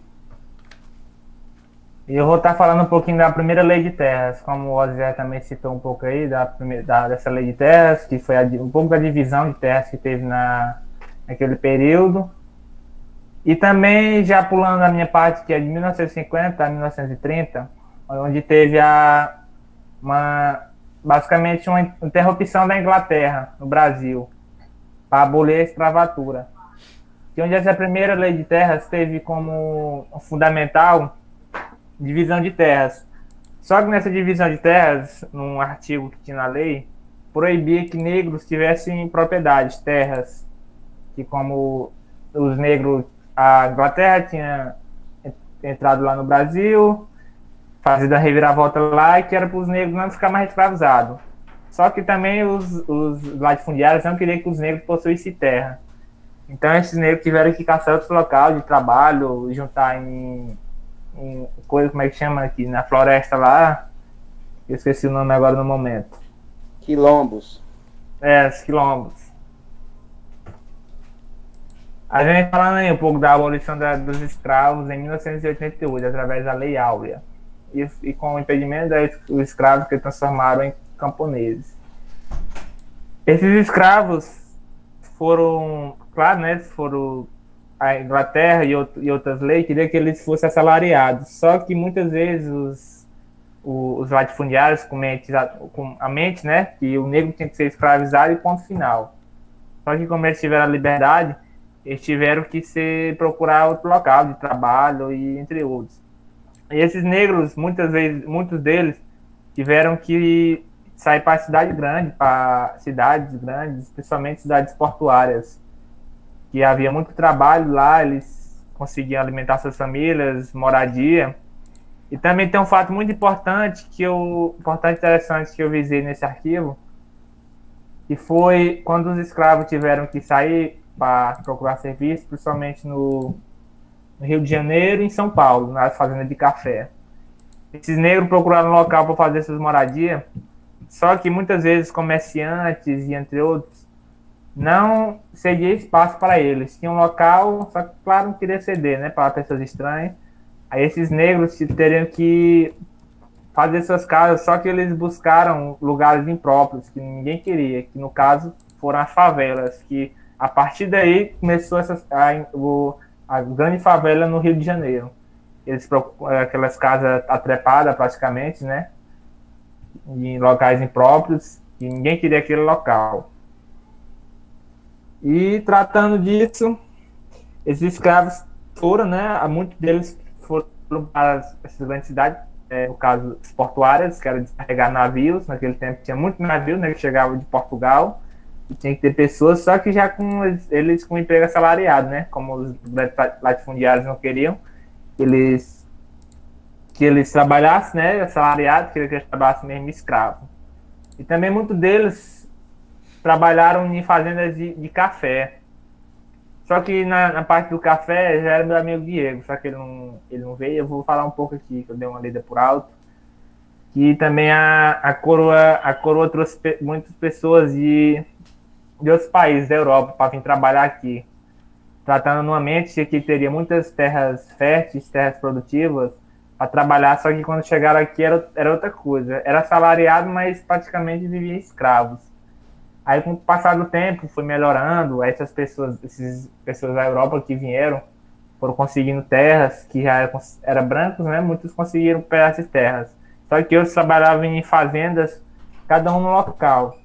E eu vou estar falando um pouquinho da primeira lei de terras, como o Osé também citou um pouco aí, dessa lei de terras, que foi um pouco da divisão de terras que teve naquele período. E também, já pulando a minha parte, que é de 1950 a 1930, onde teve basicamente uma interrupção da Inglaterra no Brasil, para abolir a escravatura. E onde essa primeira lei de terras teve como fundamental divisão de terras. Só que nessa divisão de terras, num artigo que tinha na lei, proibia que negros tivessem propriedades, terras, que como os negros, a Inglaterra tinha entrado lá no Brasil, fazido a reviravolta lá, e que era para os negros não ficar mais escravizados. Só que também os latifundiários não queriam que os negros possuíssem terra. Então esses negros tiveram que caçar outros locais de trabalho, juntar em coisa, como é que chama aqui, na floresta lá, eu esqueci o nome agora no momento. Quilombos. Os quilombos. A gente falando aí um pouco da abolição dos escravos em 1988, através da Lei Áurea, e com o impedimento dos escravos que transformaram em camponeses. Esses escravos foram, claro, né, foram a Inglaterra e outras leis queriam que eles fossem assalariados, só que muitas vezes os latifundiários com a mente, né, que o negro tinha que ser escravizado e ponto final. Só que como eles tiveram a liberdade, eles tiveram que procurar outro local de trabalho e entre outros. E esses negros, muitos deles tiveram que sair para cidades grandes, principalmente cidades portuárias, que havia muito trabalho lá, eles conseguiam alimentar suas famílias, moradia. E também tem um fato muito importante, interessante que eu visei nesse arquivo, que foi quando os escravos tiveram que sair para procurar serviço, principalmente no Rio de Janeiro e em São Paulo, nas fazendas de café. Esses negros procuraram um local para fazer suas moradias, só que muitas vezes comerciantes e entre outros não cedia espaço para eles. Tinha um local, só que claro, não queria ceder, né, para pessoas estranhas. Aí esses negros teriam que fazer suas casas, só que eles buscaram lugares impróprios, que ninguém queria, que no caso foram as favelas, que a partir daí começou a grande favela no Rio de Janeiro. Eles procuram aquelas casas atrepadas praticamente, né, em locais impróprios, e ninguém queria aquele local. E tratando disso, esses escravos foram, né, muitos deles foram para essas grandes cidades, no caso, as portuárias, que era descarregar navios. Naquele tempo tinha muito navio, né, que chegava de Portugal, e tinha que ter pessoas, só que já com eles com emprego assalariado, né, como os latifundiários não queriam que eles trabalhassem, né, assalariado, queria que eles trabalhassem mesmo escravo. E também muitos deles trabalharam em fazendas de café. Só que na parte do café já era meu amigo Diego, só que ele não veio. Eu vou falar um pouco aqui, que eu dei uma lida por alto. Que também a coroa trouxe muitas pessoas de outros países da Europa para vir trabalhar aqui. Tratando numa mente que teria muitas terras férteis, terras produtivas, para trabalhar, só que quando chegaram aqui era outra coisa. Era assalariado, mas praticamente vivia escravos. Aí, com o passar do tempo, foi melhorando. Essas pessoas da Europa que vieram, foram conseguindo terras, que já eram brancos, né? Muitos conseguiram pegar essas terras. Só que outros trabalhavam em fazendas, cada um no local.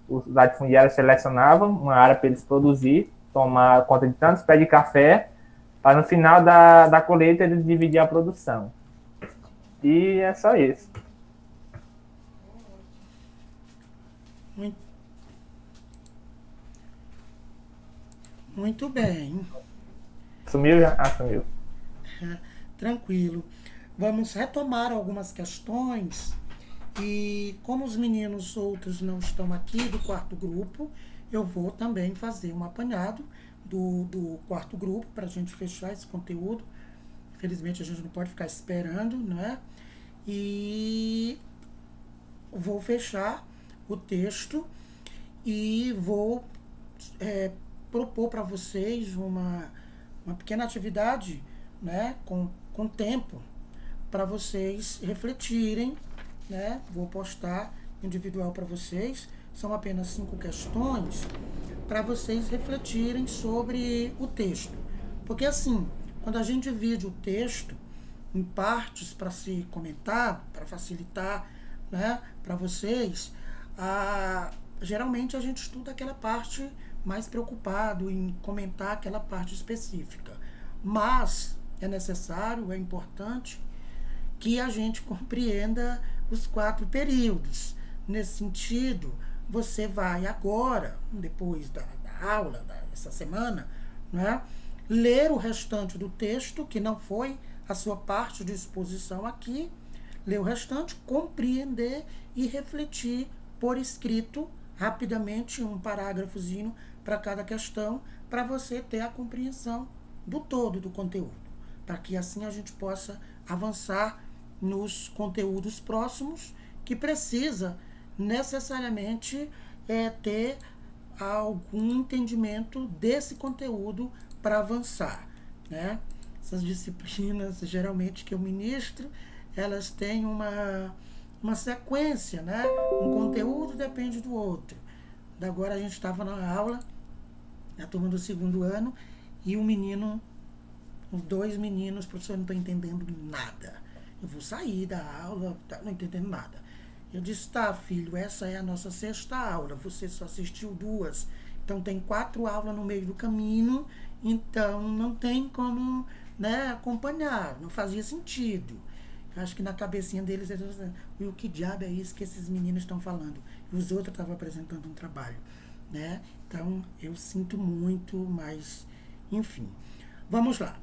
Os latifundiários selecionavam uma área para eles produzir, tomar conta de tantos pés de café, para no final da colheita eles dividirem a produção. E é só isso. Muito bem. Sumiu já? Ah, sumiu. Tranquilo. Vamos retomar algumas questões. E como os meninos outros não estão aqui do quarto grupo, eu vou também fazer um apanhado do quarto grupo para a gente fechar esse conteúdo. Infelizmente a gente não pode ficar esperando, né? E vou fechar o texto e vou propor para vocês uma pequena atividade, né, com tempo, para vocês refletirem, né? Vou postar individual para vocês. São apenas 5 questões para vocês refletirem sobre o texto. Porque assim, quando a gente divide o texto em partes para se comentar, para facilitar, né, para vocês, geralmente a gente estuda aquela parte mais preocupado em comentar aquela parte específica. Mas é necessário, é importante que a gente compreenda os 4 períodos. Nesse sentido, você vai agora, depois da aula, dessa semana, né, ler o restante do texto, que não foi a sua parte de exposição aqui, ler o restante, compreender e refletir por escrito, rapidamente, um parágrafozinho para cada questão, para você ter a compreensão do todo do conteúdo, para que assim a gente possa avançar nos conteúdos próximos, que precisa necessariamente ter algum entendimento desse conteúdo para avançar, né? Essas disciplinas, geralmente, que eu ministro, elas têm uma sequência, né? Um conteúdo depende do outro. Agora a gente estava na aula, na turma do 2º ano, e os 2 meninos, professor, não estou entendendo nada. Eu vou sair da aula, não entendendo nada. Eu disse, tá, filho, essa é a nossa 6ª aula, você só assistiu 2. Então tem 4 aulas no meio do caminho, então não tem como, né, acompanhar, não fazia sentido. Eu acho que na cabecinha deles, eles estavam dizendo, o que diabo é isso que esses meninos estão falando? E os outros estavam apresentando um trabalho, né? Então eu sinto muito, mas enfim. Vamos lá.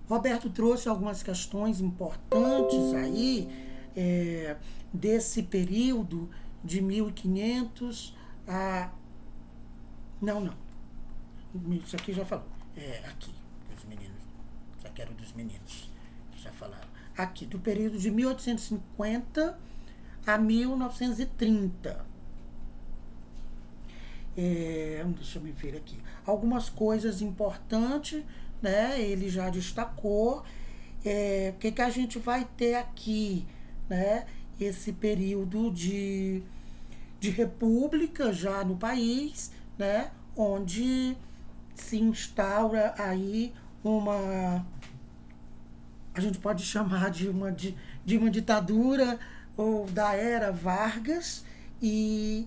Roberto trouxe algumas questões importantes aí, desse período de 1500 a... Não. Isso aqui já falou. Aqui, dos meninos. Isso aqui era dos meninos, que já falaram. Aqui, do período de 1850 a 1930. Deixa eu me ver aqui. Algumas coisas importantes, né? Ele já destacou. O que a gente vai ter aqui, né? Esse período de república já no país, né? Onde se instaura aí a gente pode chamar de uma ditadura, ou da era Vargas, e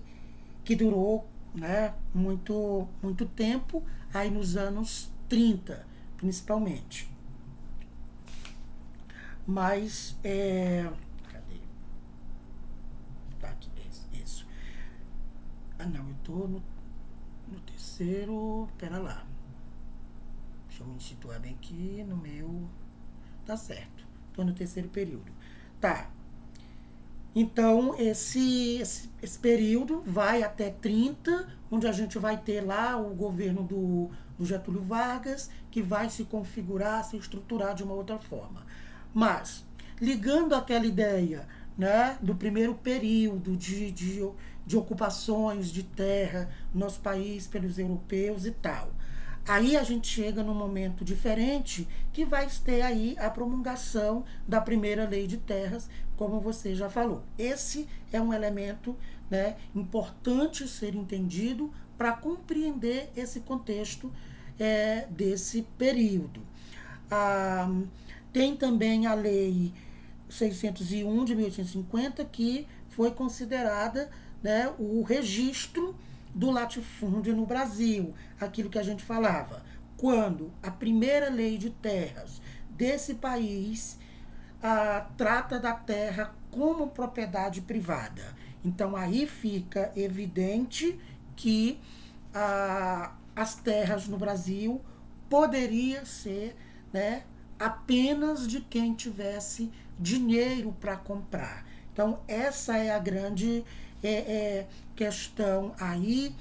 que durou, né, muito tempo, aí nos anos 30, principalmente. Mas, cadê? Tá aqui, isso. Não, eu tô no 3º, pera lá. Deixa eu me situar bem aqui no meu... Tá certo, tô no 3º período. Tá. Então, esse período vai até 30, onde a gente vai ter lá o governo do Getúlio Vargas, que vai se configurar, se estruturar de uma outra forma. Mas, ligando aquela ideia, né, do primeiro período de ocupações de terra no nosso país pelos europeus e tal, aí a gente chega num momento diferente, que vai ter aí a promulgação da primeira lei de terras, como você já falou. Esse é um elemento, né, importante ser entendido para compreender esse contexto desse período. Tem também a lei 601 de 1850, que foi considerada, né, o registro do latifúndio no Brasil, aquilo que a gente falava, quando a primeira lei de terras desse país trata da terra como propriedade privada. Então aí fica evidente que as terras no Brasil poderia ser, né, apenas de quem tivesse dinheiro para comprar. Então essa é a grande questão aí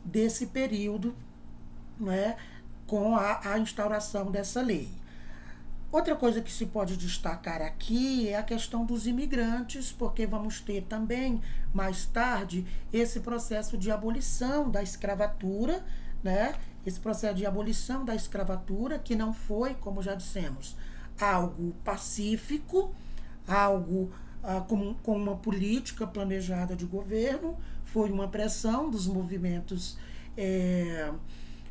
desse período, né, com a instauração dessa lei. Outra coisa que se pode destacar aqui é a questão dos imigrantes, porque vamos ter também, mais tarde, esse processo de abolição da escravatura, né? Esse processo de abolição da escravatura, que não foi, como já dissemos, algo pacífico, algo com uma política planejada de governo, foi uma pressão dos movimentos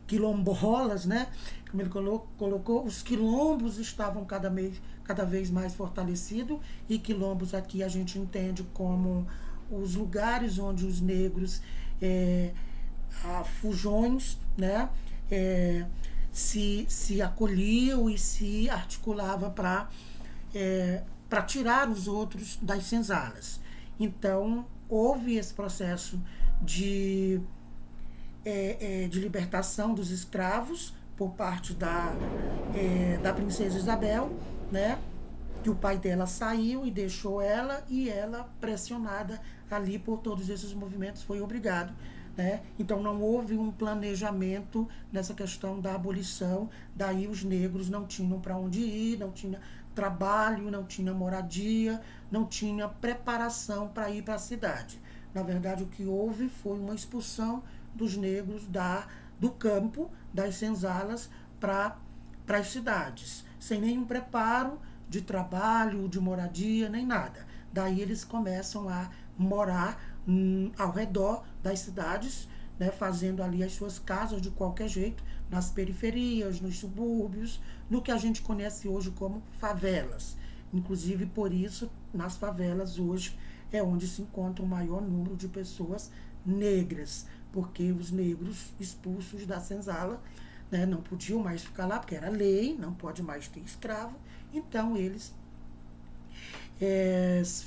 quilombolas, né? Como ele colocou, os quilombos estavam cada vez mais fortalecidos, e quilombos aqui a gente entende como os lugares onde os negros, fujões, né? Se acolhiam e se articulava para tirar os outros das senzalas. Então, houve esse processo de libertação dos escravos por parte da princesa Isabel, né? Que o pai dela saiu e deixou ela, e ela, pressionada ali por todos esses movimentos, foi obrigado, né? Então não houve um planejamento nessa questão da abolição, daí os negros não tinham para onde ir, não tinha trabalho, não tinha moradia, não tinha preparação para ir para a cidade. Na verdade, o que houve foi uma expulsão dos negros do campo, das senzalas, para as cidades, sem nenhum preparo de trabalho, de moradia, nem nada. Daí eles começam a morar ao redor das cidades, né, fazendo ali as suas casas de qualquer jeito, nas periferias, nos subúrbios, no que a gente conhece hoje como favelas. Inclusive, por isso, nas favelas hoje é onde se encontra o maior número de pessoas negras, porque os negros expulsos da senzala, né, não podiam mais ficar lá, porque era lei, não pode mais ter escravo, então eles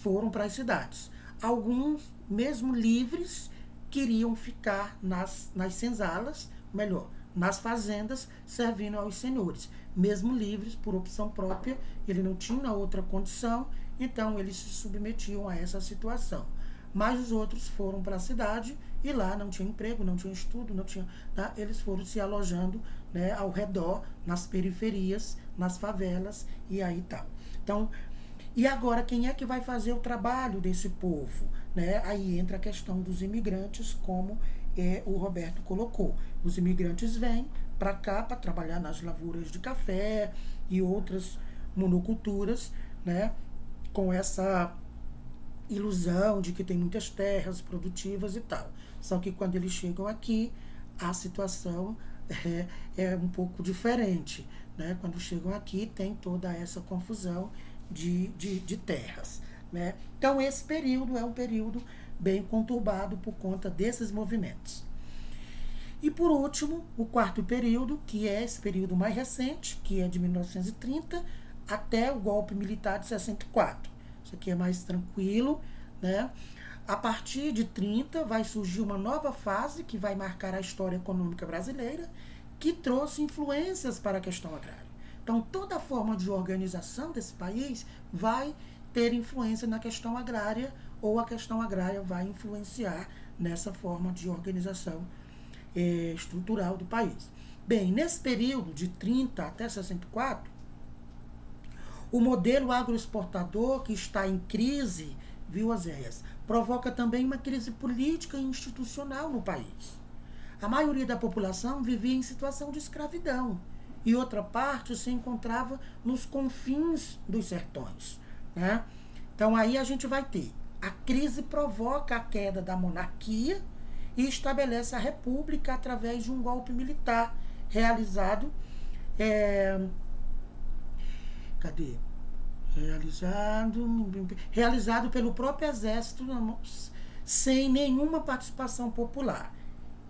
foram para as cidades. Alguns, mesmo livres, queriam ficar nas senzalas, melhor, nas fazendas, servindo aos senhores. Mesmo livres, por opção própria, ele não tinha outra condição, então eles se submetiam a essa situação. Mas os outros foram para a cidade, e lá não tinha emprego, não tinha estudo, não tinha, tá? Eles foram se alojando, né, ao redor, nas periferias, nas favelas, e aí tal. Então, e agora quem é que vai fazer o trabalho desse povo, né? Aí entra a questão dos imigrantes, como o Roberto colocou. Os imigrantes vêm para cá para trabalhar nas lavouras de café e outras monoculturas, né, com essa ilusão de que tem muitas terras produtivas e tal. Só que quando eles chegam aqui, a situação é um pouco diferente, né? Quando chegam aqui, tem toda essa confusão de terras, né? Então, esse período é um período bem conturbado por conta desses movimentos. E, por último, o quarto período, que é esse período mais recente, que é de 1930 até o golpe militar de 64. Isso aqui é mais tranquilo, né? A partir de 30 vai surgir uma nova fase que vai marcar a história econômica brasileira, que trouxe influências para a questão agrária. Então, toda a forma de organização desse país vai ter influência na questão agrária, ou a questão agrária vai influenciar nessa forma de organização estrutural do país. Bem, nesse período de 30 até 64, o modelo agroexportador, que está em crise, viu, Oséias, provoca também uma crise política e institucional no país. A maioria da população vivia em situação de escravidão, e outra parte se encontrava nos confins dos sertões, né? Então aí a gente vai ter, a crise provoca a queda da monarquia e estabelece a república através de um golpe militar realizado realizado pelo próprio exército, sem nenhuma participação popular.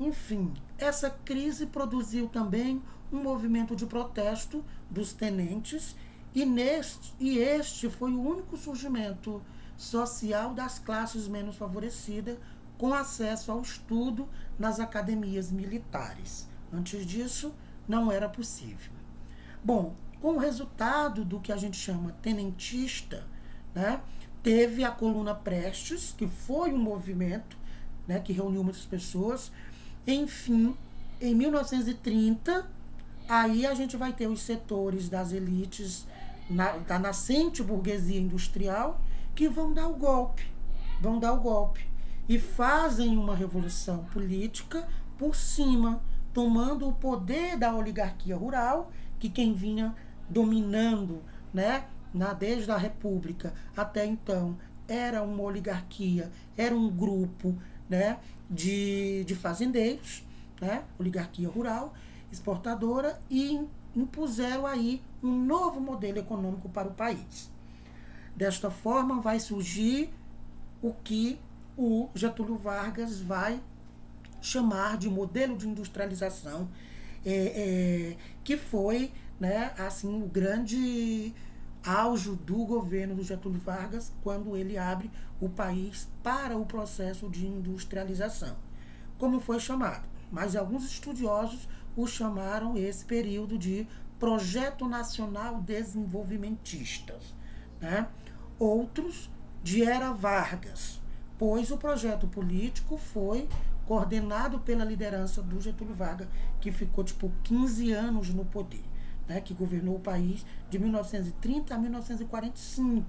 Enfim, essa crise produziu também um movimento de protesto dos tenentes, e este foi o único surgimento social das classes menos favorecidas, com acesso ao estudo nas academias militares. Antes disso, não era possível. Bom, com o resultado do que a gente chama tenentista, né, teve a Coluna Prestes, que foi um movimento, né, que reuniu muitas pessoas. Enfim, em 1930, aí a gente vai ter os setores das elites da nascente burguesia industrial que vão dar o golpe, e fazem uma revolução política por cima, tomando o poder da oligarquia rural, que quem vinha dominando, né, desde a República até então, era uma oligarquia, era um grupo, né, de fazendeiros, né, oligarquia rural, exportadora, e impuseram aí um novo modelo econômico para o país. Desta forma, vai surgir o que o Getúlio Vargas vai chamar de modelo de industrialização, que foi, né, assim, o grande auge do governo do Getúlio Vargas, quando ele abre o país para o processo de industrialização. Como foi chamado? Mas alguns estudiosos o chamaram esse período de Projeto Nacional Desenvolvimentista, né? Outros de Era Vargas, pois o projeto político foi coordenado pela liderança do Getúlio Vargas, que ficou 15 anos no poder, né, que governou o país de 1930 a 1945.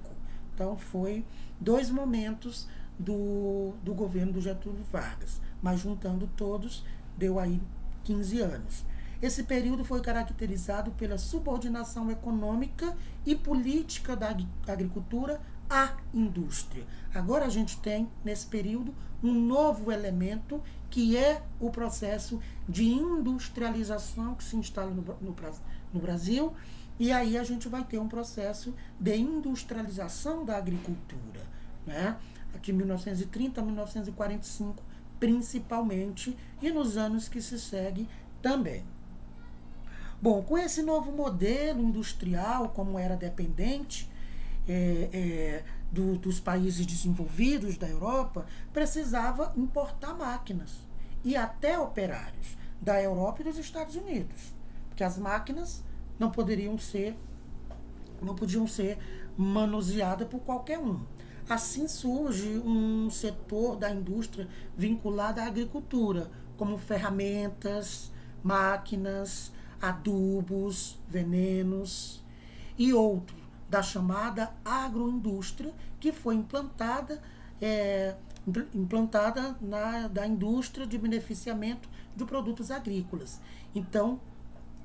Então, foi 2 momentos do governo do Getúlio Vargas, mas juntando todos, deu aí 15 anos. Esse período foi caracterizado pela subordinação econômica e política da agricultura à indústria. Agora a gente tem, nesse período, um novo elemento, que é o processo de industrialização que se instala no Brasil, e aí a gente vai ter um processo de industrialização da agricultura, né? De 1930 a 1945, principalmente, e nos anos que se seguem também. Bom, com esse novo modelo industrial, como era dependente dos países desenvolvidos da Europa, precisava importar máquinas e até operários da Europa e dos Estados Unidos, porque as máquinas não podiam ser manuseadas por qualquer um. Assim surge um setor da indústria vinculado à agricultura, como ferramentas, máquinas, adubos, venenos e outro, da chamada agroindústria, que foi implantada da indústria de beneficiamento de produtos agrícolas. Então,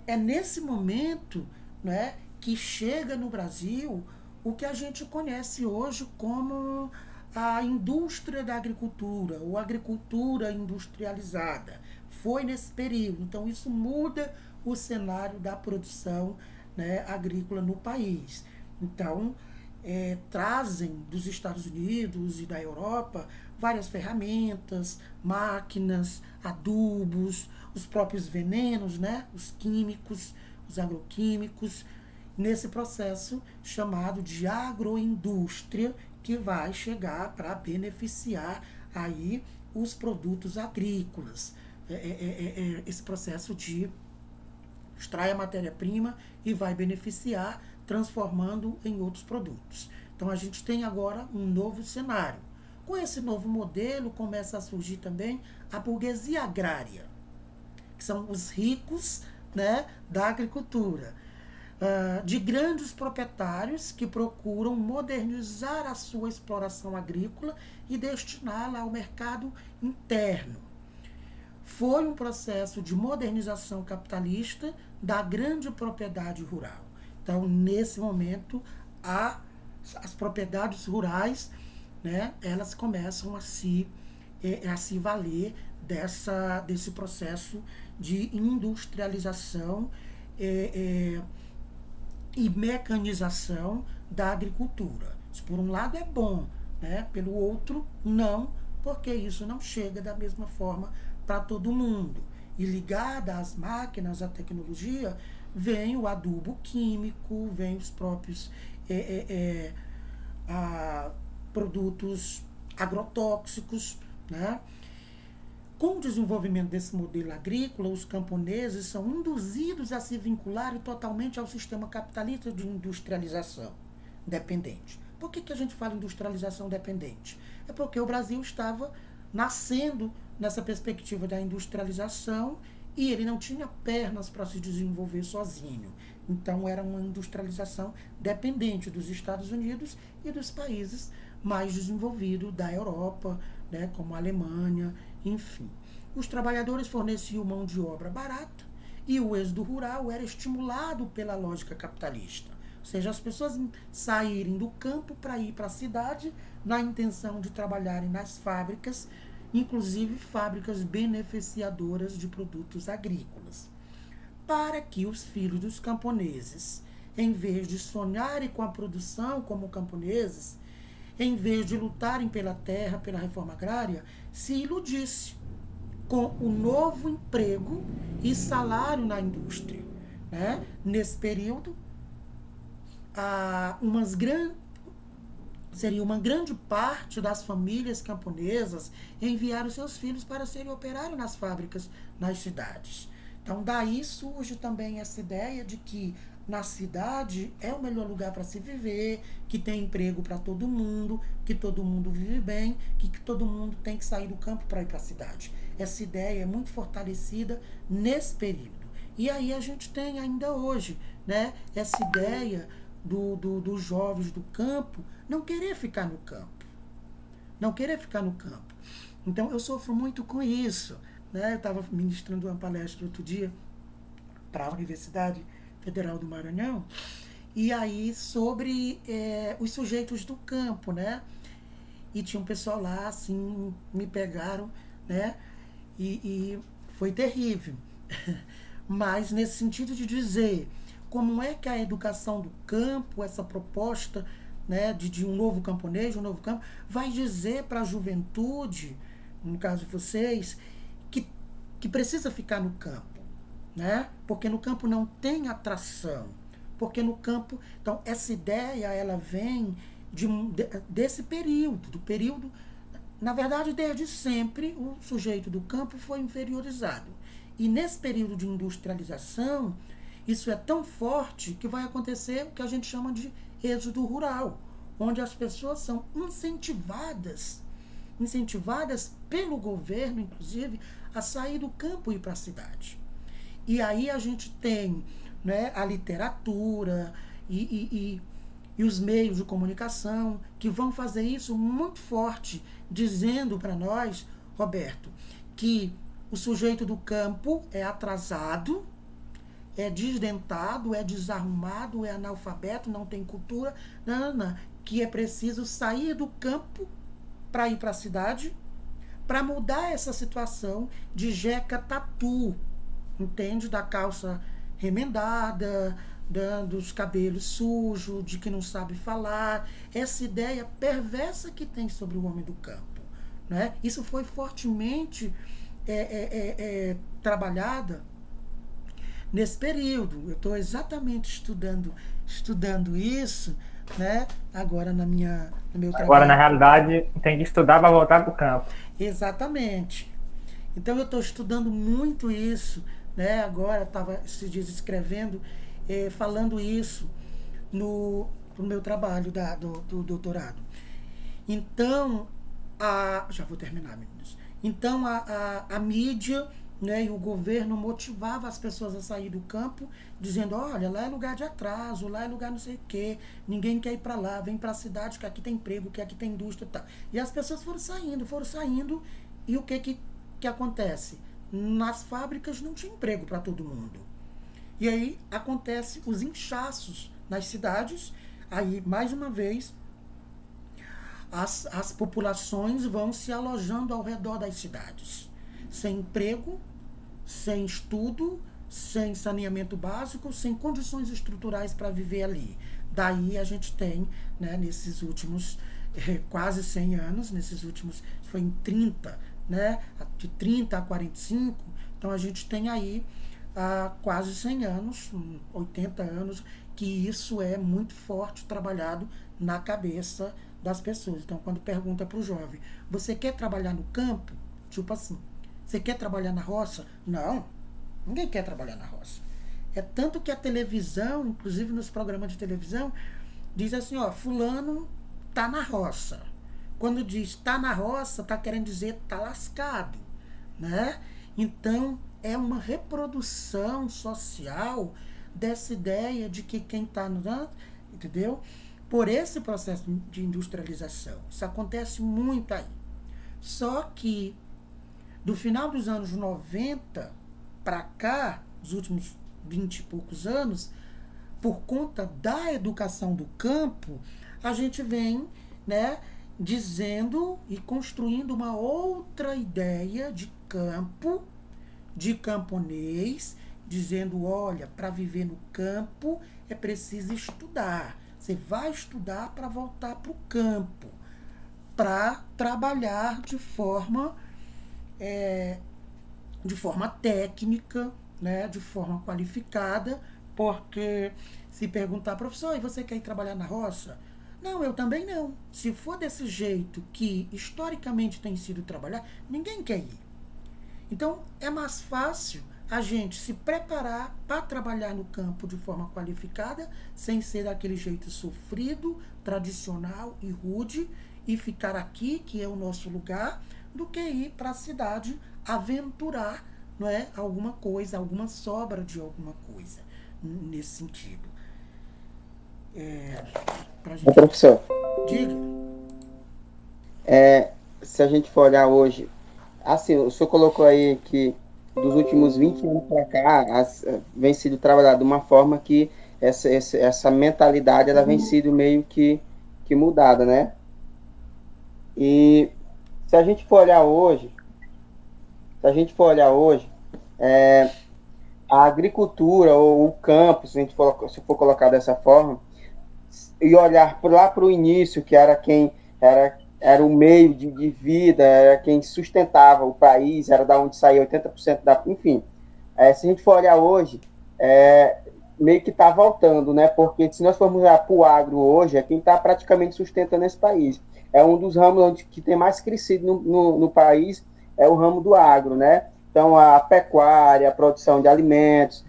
é nesse momento, né, que chega no Brasil o que a gente conhece hoje como a indústria da agricultura, ou agricultura industrializada. Foi nesse período. Então, isso muda o cenário da produção, né, agrícola no país. Então, trazem dos Estados Unidos e da Europa várias ferramentas, máquinas, adubos, os próprios venenos, né, os químicos, os agroquímicos, nesse processo chamado de agroindústria, que vai chegar para beneficiar aí os produtos agrícolas. Esse processo de extrai a matéria-prima e vai beneficiar, transformando em outros produtos. Então, a gente tem agora um novo cenário. Com esse novo modelo, começa a surgir também a burguesia agrária, que são os ricos, né, da agricultura, de grandes proprietários que procuram modernizar a sua exploração agrícola e destiná-la ao mercado interno. Foi um processo de modernização capitalista da grande propriedade rural. Então, nesse momento, as propriedades rurais, né, elas começam a se valer desse processo de industrialização e mecanização da agricultura. Isso, por um lado, é bom, né? Pelo outro, não, porque isso não chega da mesma forma para todo mundo. E ligada às máquinas, à tecnologia, vem o adubo químico, vem os próprios produtos agrotóxicos, né? Com o desenvolvimento desse modelo agrícola, os camponeses são induzidos a se vincularem totalmente ao sistema capitalista de industrialização dependente. Por que a gente fala industrialização dependente? É porque o Brasil estava nascendo nessa perspectiva da industrialização e ele não tinha pernas para se desenvolver sozinho. Então, era uma industrialização dependente dos Estados Unidos e dos países mais desenvolvidos da Europa, né, como a Alemanha, enfim. Os trabalhadores forneciam mão de obra barata e o êxodo rural era estimulado pela lógica capitalista. Ou seja, as pessoas saírem do campo para ir para a cidade na intenção de trabalharem nas fábricas, inclusive fábricas beneficiadoras de produtos agrícolas, para que os filhos dos camponeses, em vez de sonharem com a produção como camponeses, em vez de lutarem pela terra, pela reforma agrária, se iludisse com o novo emprego e salário na indústria. Né? Nesse período, seria uma grande parte das famílias camponesas enviar os seus filhos para serem operários nas fábricas, nas cidades. Então, daí surge também essa ideia de que na cidade é o melhor lugar para se viver, que tem emprego para todo mundo, que todo mundo vive bem, que todo mundo tem que sair do campo para ir para a cidade. Essa ideia é muito fortalecida nesse período. E aí a gente tem ainda hoje, né, essa ideia dos jovens do campo não querer ficar no campo. Não querer ficar no campo. Então, eu sofro muito com isso. Né? Eu estava ministrando uma palestra outro dia para a Universidade Federal do Maranhão, e aí sobre os sujeitos do campo, né? E tinha um pessoal lá, assim, me pegaram, né? E foi terrível. Mas nesse sentido de dizer como é que a educação do campo, essa proposta, né, de um novo camponês, um novo campo, vai dizer para a juventude, no caso de vocês, que precisa ficar no campo, né? Porque no campo não tem atração, porque no campo, então essa ideia ela vem desse período, na verdade desde sempre o sujeito do campo foi inferiorizado, e nesse período de industrialização isso é tão forte que vai acontecer o que a gente chama de êxodo rural, onde as pessoas são incentivadas pelo governo, inclusive, a sair do campo e ir para a cidade. E aí a gente tem, né, a literatura e os meios de comunicação que vão fazer isso muito forte, dizendo para nós, Roberto, que o sujeito do campo é atrasado, é desdentado, é desarrumado, é analfabeto, não tem cultura, que é preciso sair do campo para ir para a cidade, para mudar essa situação de jeca tatu, entende? Da calça remendada, dos cabelos sujos, de que não sabe falar, essa ideia perversa que tem sobre o homem do campo. Né? Isso foi fortemente trabalhada nesse período. Eu estou exatamente estudando isso, né? Agora no meu trabalho. Agora, na realidade, tem que estudar para voltar para o campo. Exatamente. Então, eu estou estudando muito isso, né? Agora, estava esses dias escrevendo, falando isso no meu trabalho do doutorado. Então, já vou terminar, meninos. Então, a mídia, né, e o governo motivava as pessoas a sair do campo, dizendo, olha, lá é lugar de atraso, lá é lugar não sei o quê, ninguém quer ir para lá, vem para a cidade que aqui tem emprego, que aqui tem indústria e tal. E as pessoas foram saindo, e o que acontece? Nas fábricas não tinha emprego para todo mundo. E aí acontece os inchaços nas cidades, aí mais uma vez as populações vão se alojando ao redor das cidades, sem emprego, sem estudo, sem saneamento básico, sem condições estruturais para viver ali. Daí a gente tem, né, nesses últimos quase 100 anos, foi em 30, né, de 30 a 45, então a gente tem aí quase 100 anos, 80 anos, que isso é muito forte trabalhado na cabeça das pessoas. Então, quando pergunta para o jovem, você quer trabalhar no campo? Tipo assim, você quer trabalhar na roça? Não, ninguém quer trabalhar na roça. É tanto que a televisão, inclusive nos programas de televisão, diz assim, ó, fulano tá na roça. Quando diz tá na roça, tá querendo dizer tá lascado, né? Então, é uma reprodução social dessa ideia de que quem tá no... Entendeu? Por esse processo de industrialização. Isso acontece muito aí. Só que, do final dos anos 90 para cá, os últimos 20 e poucos anos, por conta da educação do campo, a gente vem, né, dizendo e construindo uma outra ideia de campo, de camponês, dizendo, olha, para viver no campo é preciso estudar. Você vai estudar para voltar para o campo, para trabalhar de forma técnica, né, de forma qualificada, porque se perguntar, professor, e você quer ir trabalhar na roça? Não, eu também não. Se for desse jeito que historicamente tem sido trabalhar, ninguém quer ir. Então, é mais fácil a gente se preparar para trabalhar no campo de forma qualificada, sem ser daquele jeito sofrido, tradicional e rude, e ficar aqui, que é o nosso lugar, do que ir para a cidade aventurar, não é, alguma coisa, alguma sobra de alguma coisa, nesse sentido. Pra gente... Professor, diga. Se a gente for olhar hoje, assim, o senhor colocou aí que dos últimos 20 anos para cá vem sido trabalhado de uma forma que essa mentalidade ela vem sido meio que mudada, né? E se a gente for olhar hoje, a agricultura ou o campo, se for colocar dessa forma, e olhar lá para o início, que era quem era o meio de vida, era quem sustentava o país, era da onde saía 80% da... Enfim, se a gente for olhar hoje, meio que está voltando, né? Porque se nós formos olhar para o agro hoje, é quem está praticamente sustentando esse país. É um dos ramos que tem mais crescido no país, é o ramo do agro, né? Então, a pecuária, a produção de alimentos,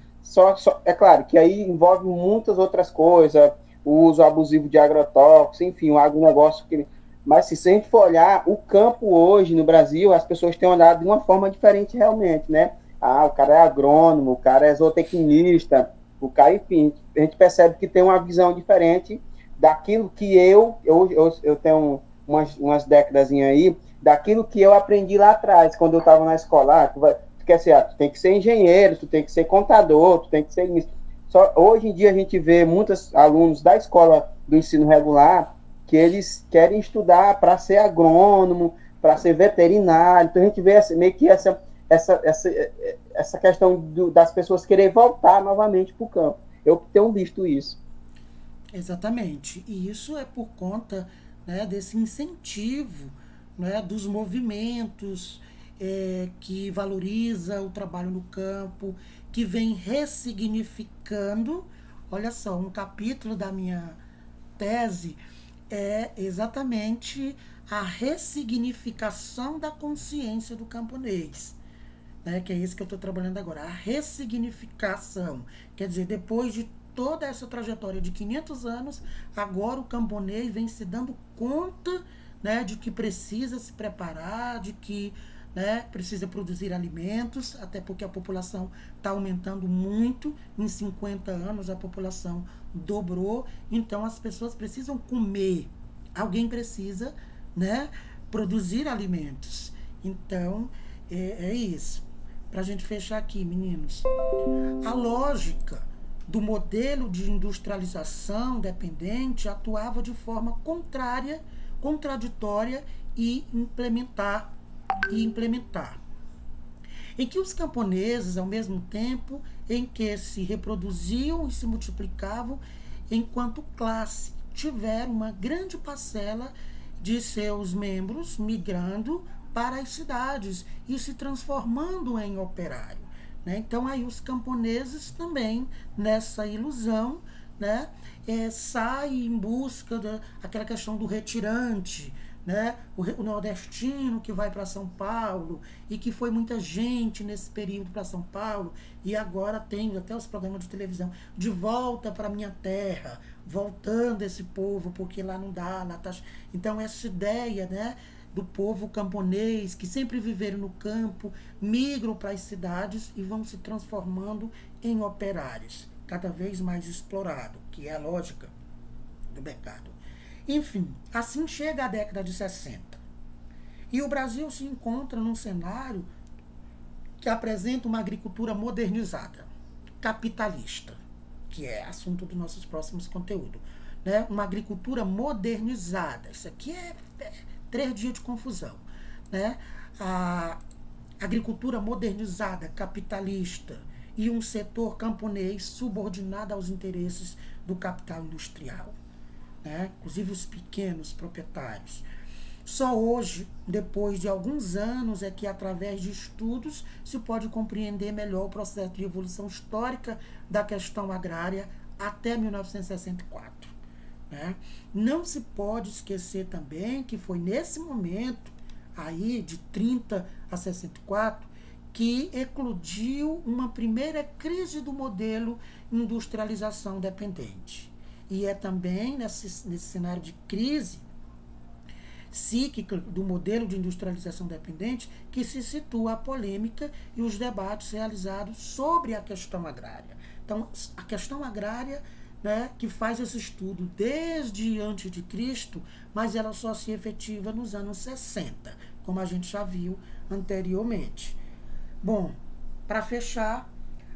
é claro que aí envolve muitas outras coisas, o uso abusivo de agrotóxicos, enfim, o agronegócio que... Mas se a gente for olhar, o campo hoje no Brasil, as pessoas têm olhado de uma forma diferente realmente, né? O cara é agrônomo, o cara é zootecnista, o cara, enfim, a gente percebe que tem uma visão diferente daquilo que eu tenho umas décadas aí, daquilo que eu aprendi lá atrás, quando eu estava na escola. Tu quer ser, tu tem que ser engenheiro, tu tem que ser contador, tu tem que ser isso. Hoje em dia a gente vê muitos alunos da escola do ensino regular que eles querem estudar para ser agrônomo, para ser veterinário. Então a gente vê meio que essa questão das pessoas querer voltar novamente para o campo. Eu tenho visto isso. Exatamente. E isso é por conta, né, desse incentivo, né, dos movimentos que valoriza o trabalho no campo, que vem ressignificando. Olha só, um capítulo da minha tese é exatamente a ressignificação da consciência do camponês, né, que é isso que eu estou trabalhando agora, a ressignificação. Quer dizer, depois de toda essa trajetória de 500 anos, agora o camponês vem se dando conta, né, de que precisa se preparar, de que, né, precisa produzir alimentos, até porque a população está aumentando muito. Em 50 anos a população dobrou, então as pessoas precisam comer, alguém precisa, né, produzir alimentos. Então é isso. Para a gente fechar aqui, meninos, a lógica do modelo de industrialização dependente atuava de forma contraditória e implementar, em que os camponeses, ao mesmo tempo em que se reproduziam e se multiplicavam enquanto classe, tiveram uma grande parcela de seus membros migrando para as cidades e se transformando em operário, né? Então aí os camponeses também, nessa ilusão, né, saem em busca daquela questão do retirante, né? O nordestino que vai para São Paulo, e que foi muita gente nesse período para São Paulo, e agora tem até os programas de televisão de volta para minha terra, voltando esse povo, porque lá não dá, lá tá... Então essa ideia, né, do povo camponês, que sempre viveram no campo, migram para as cidades e vão se transformando em operários, cada vez mais explorado, que é a lógica do mercado. Enfim, assim chega a década de 60. E o Brasil se encontra num cenário que apresenta uma agricultura modernizada, capitalista. que é assunto dos nossos próximos conteúdos, né? Uma agricultura modernizada. Isso aqui é 3 dias de confusão, né? A agricultura modernizada, capitalista, e um setor camponês subordinado aos interesses do capital industrial, né? Inclusive os pequenos proprietários. Só hoje, depois de alguns anos, é que através de estudos se pode compreender melhor o processo de evolução histórica da questão agrária até 1964. Né? Não se pode esquecer também que foi nesse momento, aí de 30 a 64, que eclodiu uma primeira crise do modelo industrialização dependente. E é também nesse cenário de crise psíquica do modelo de industrialização dependente que se situa a polêmica e os debates realizados sobre a questão agrária. Então, a questão agrária, né, que faz esse estudo desde antes de Cristo, mas ela só se efetiva nos anos 60, como a gente já viu anteriormente. Bom, para fechar,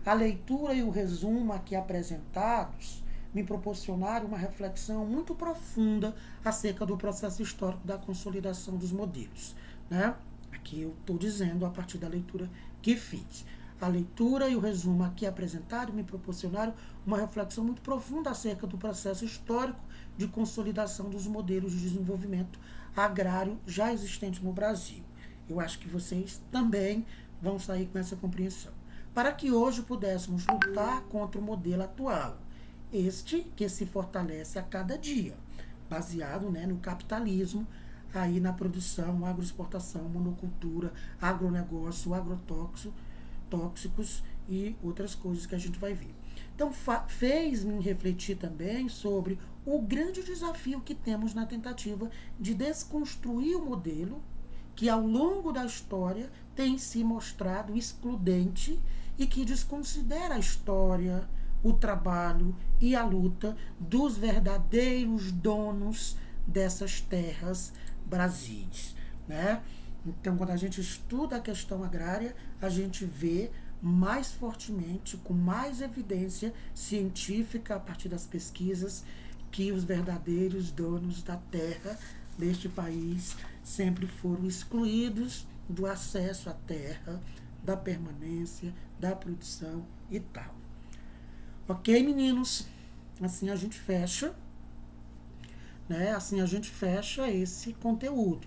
a leitura e o resumo aqui apresentados me proporcionaram uma reflexão muito profunda acerca do processo histórico da consolidação dos modelos, né? Aqui eu estou dizendo a partir da leitura que fiz. A leitura e o resumo aqui apresentado me proporcionaram uma reflexão muito profunda acerca do processo histórico de consolidação dos modelos de desenvolvimento agrário já existentes no Brasil. Eu acho que vocês também vão sair com essa compreensão. Para que hoje pudéssemos lutar contra o modelo atual, este que se fortalece a cada dia, baseado, né, no capitalismo, aí na produção, agroexportação, monocultura, agronegócio, agrotóxicos e outras coisas que a gente vai ver. Então, fez-me refletir também sobre o grande desafio que temos na tentativa de desconstruir o modelo que, ao longo da história, tem se mostrado excludente e que desconsidera a história, o trabalho e a luta dos verdadeiros donos dessas terras Brasis, né? Então, quando a gente estuda a questão agrária, a gente vê mais fortemente, com mais evidência científica a partir das pesquisas, que os verdadeiros donos da terra deste país sempre foram excluídos do acesso à terra, da permanência, da produção e tal. Ok, meninos? Assim a gente fecha, né? Assim a gente fecha esse conteúdo.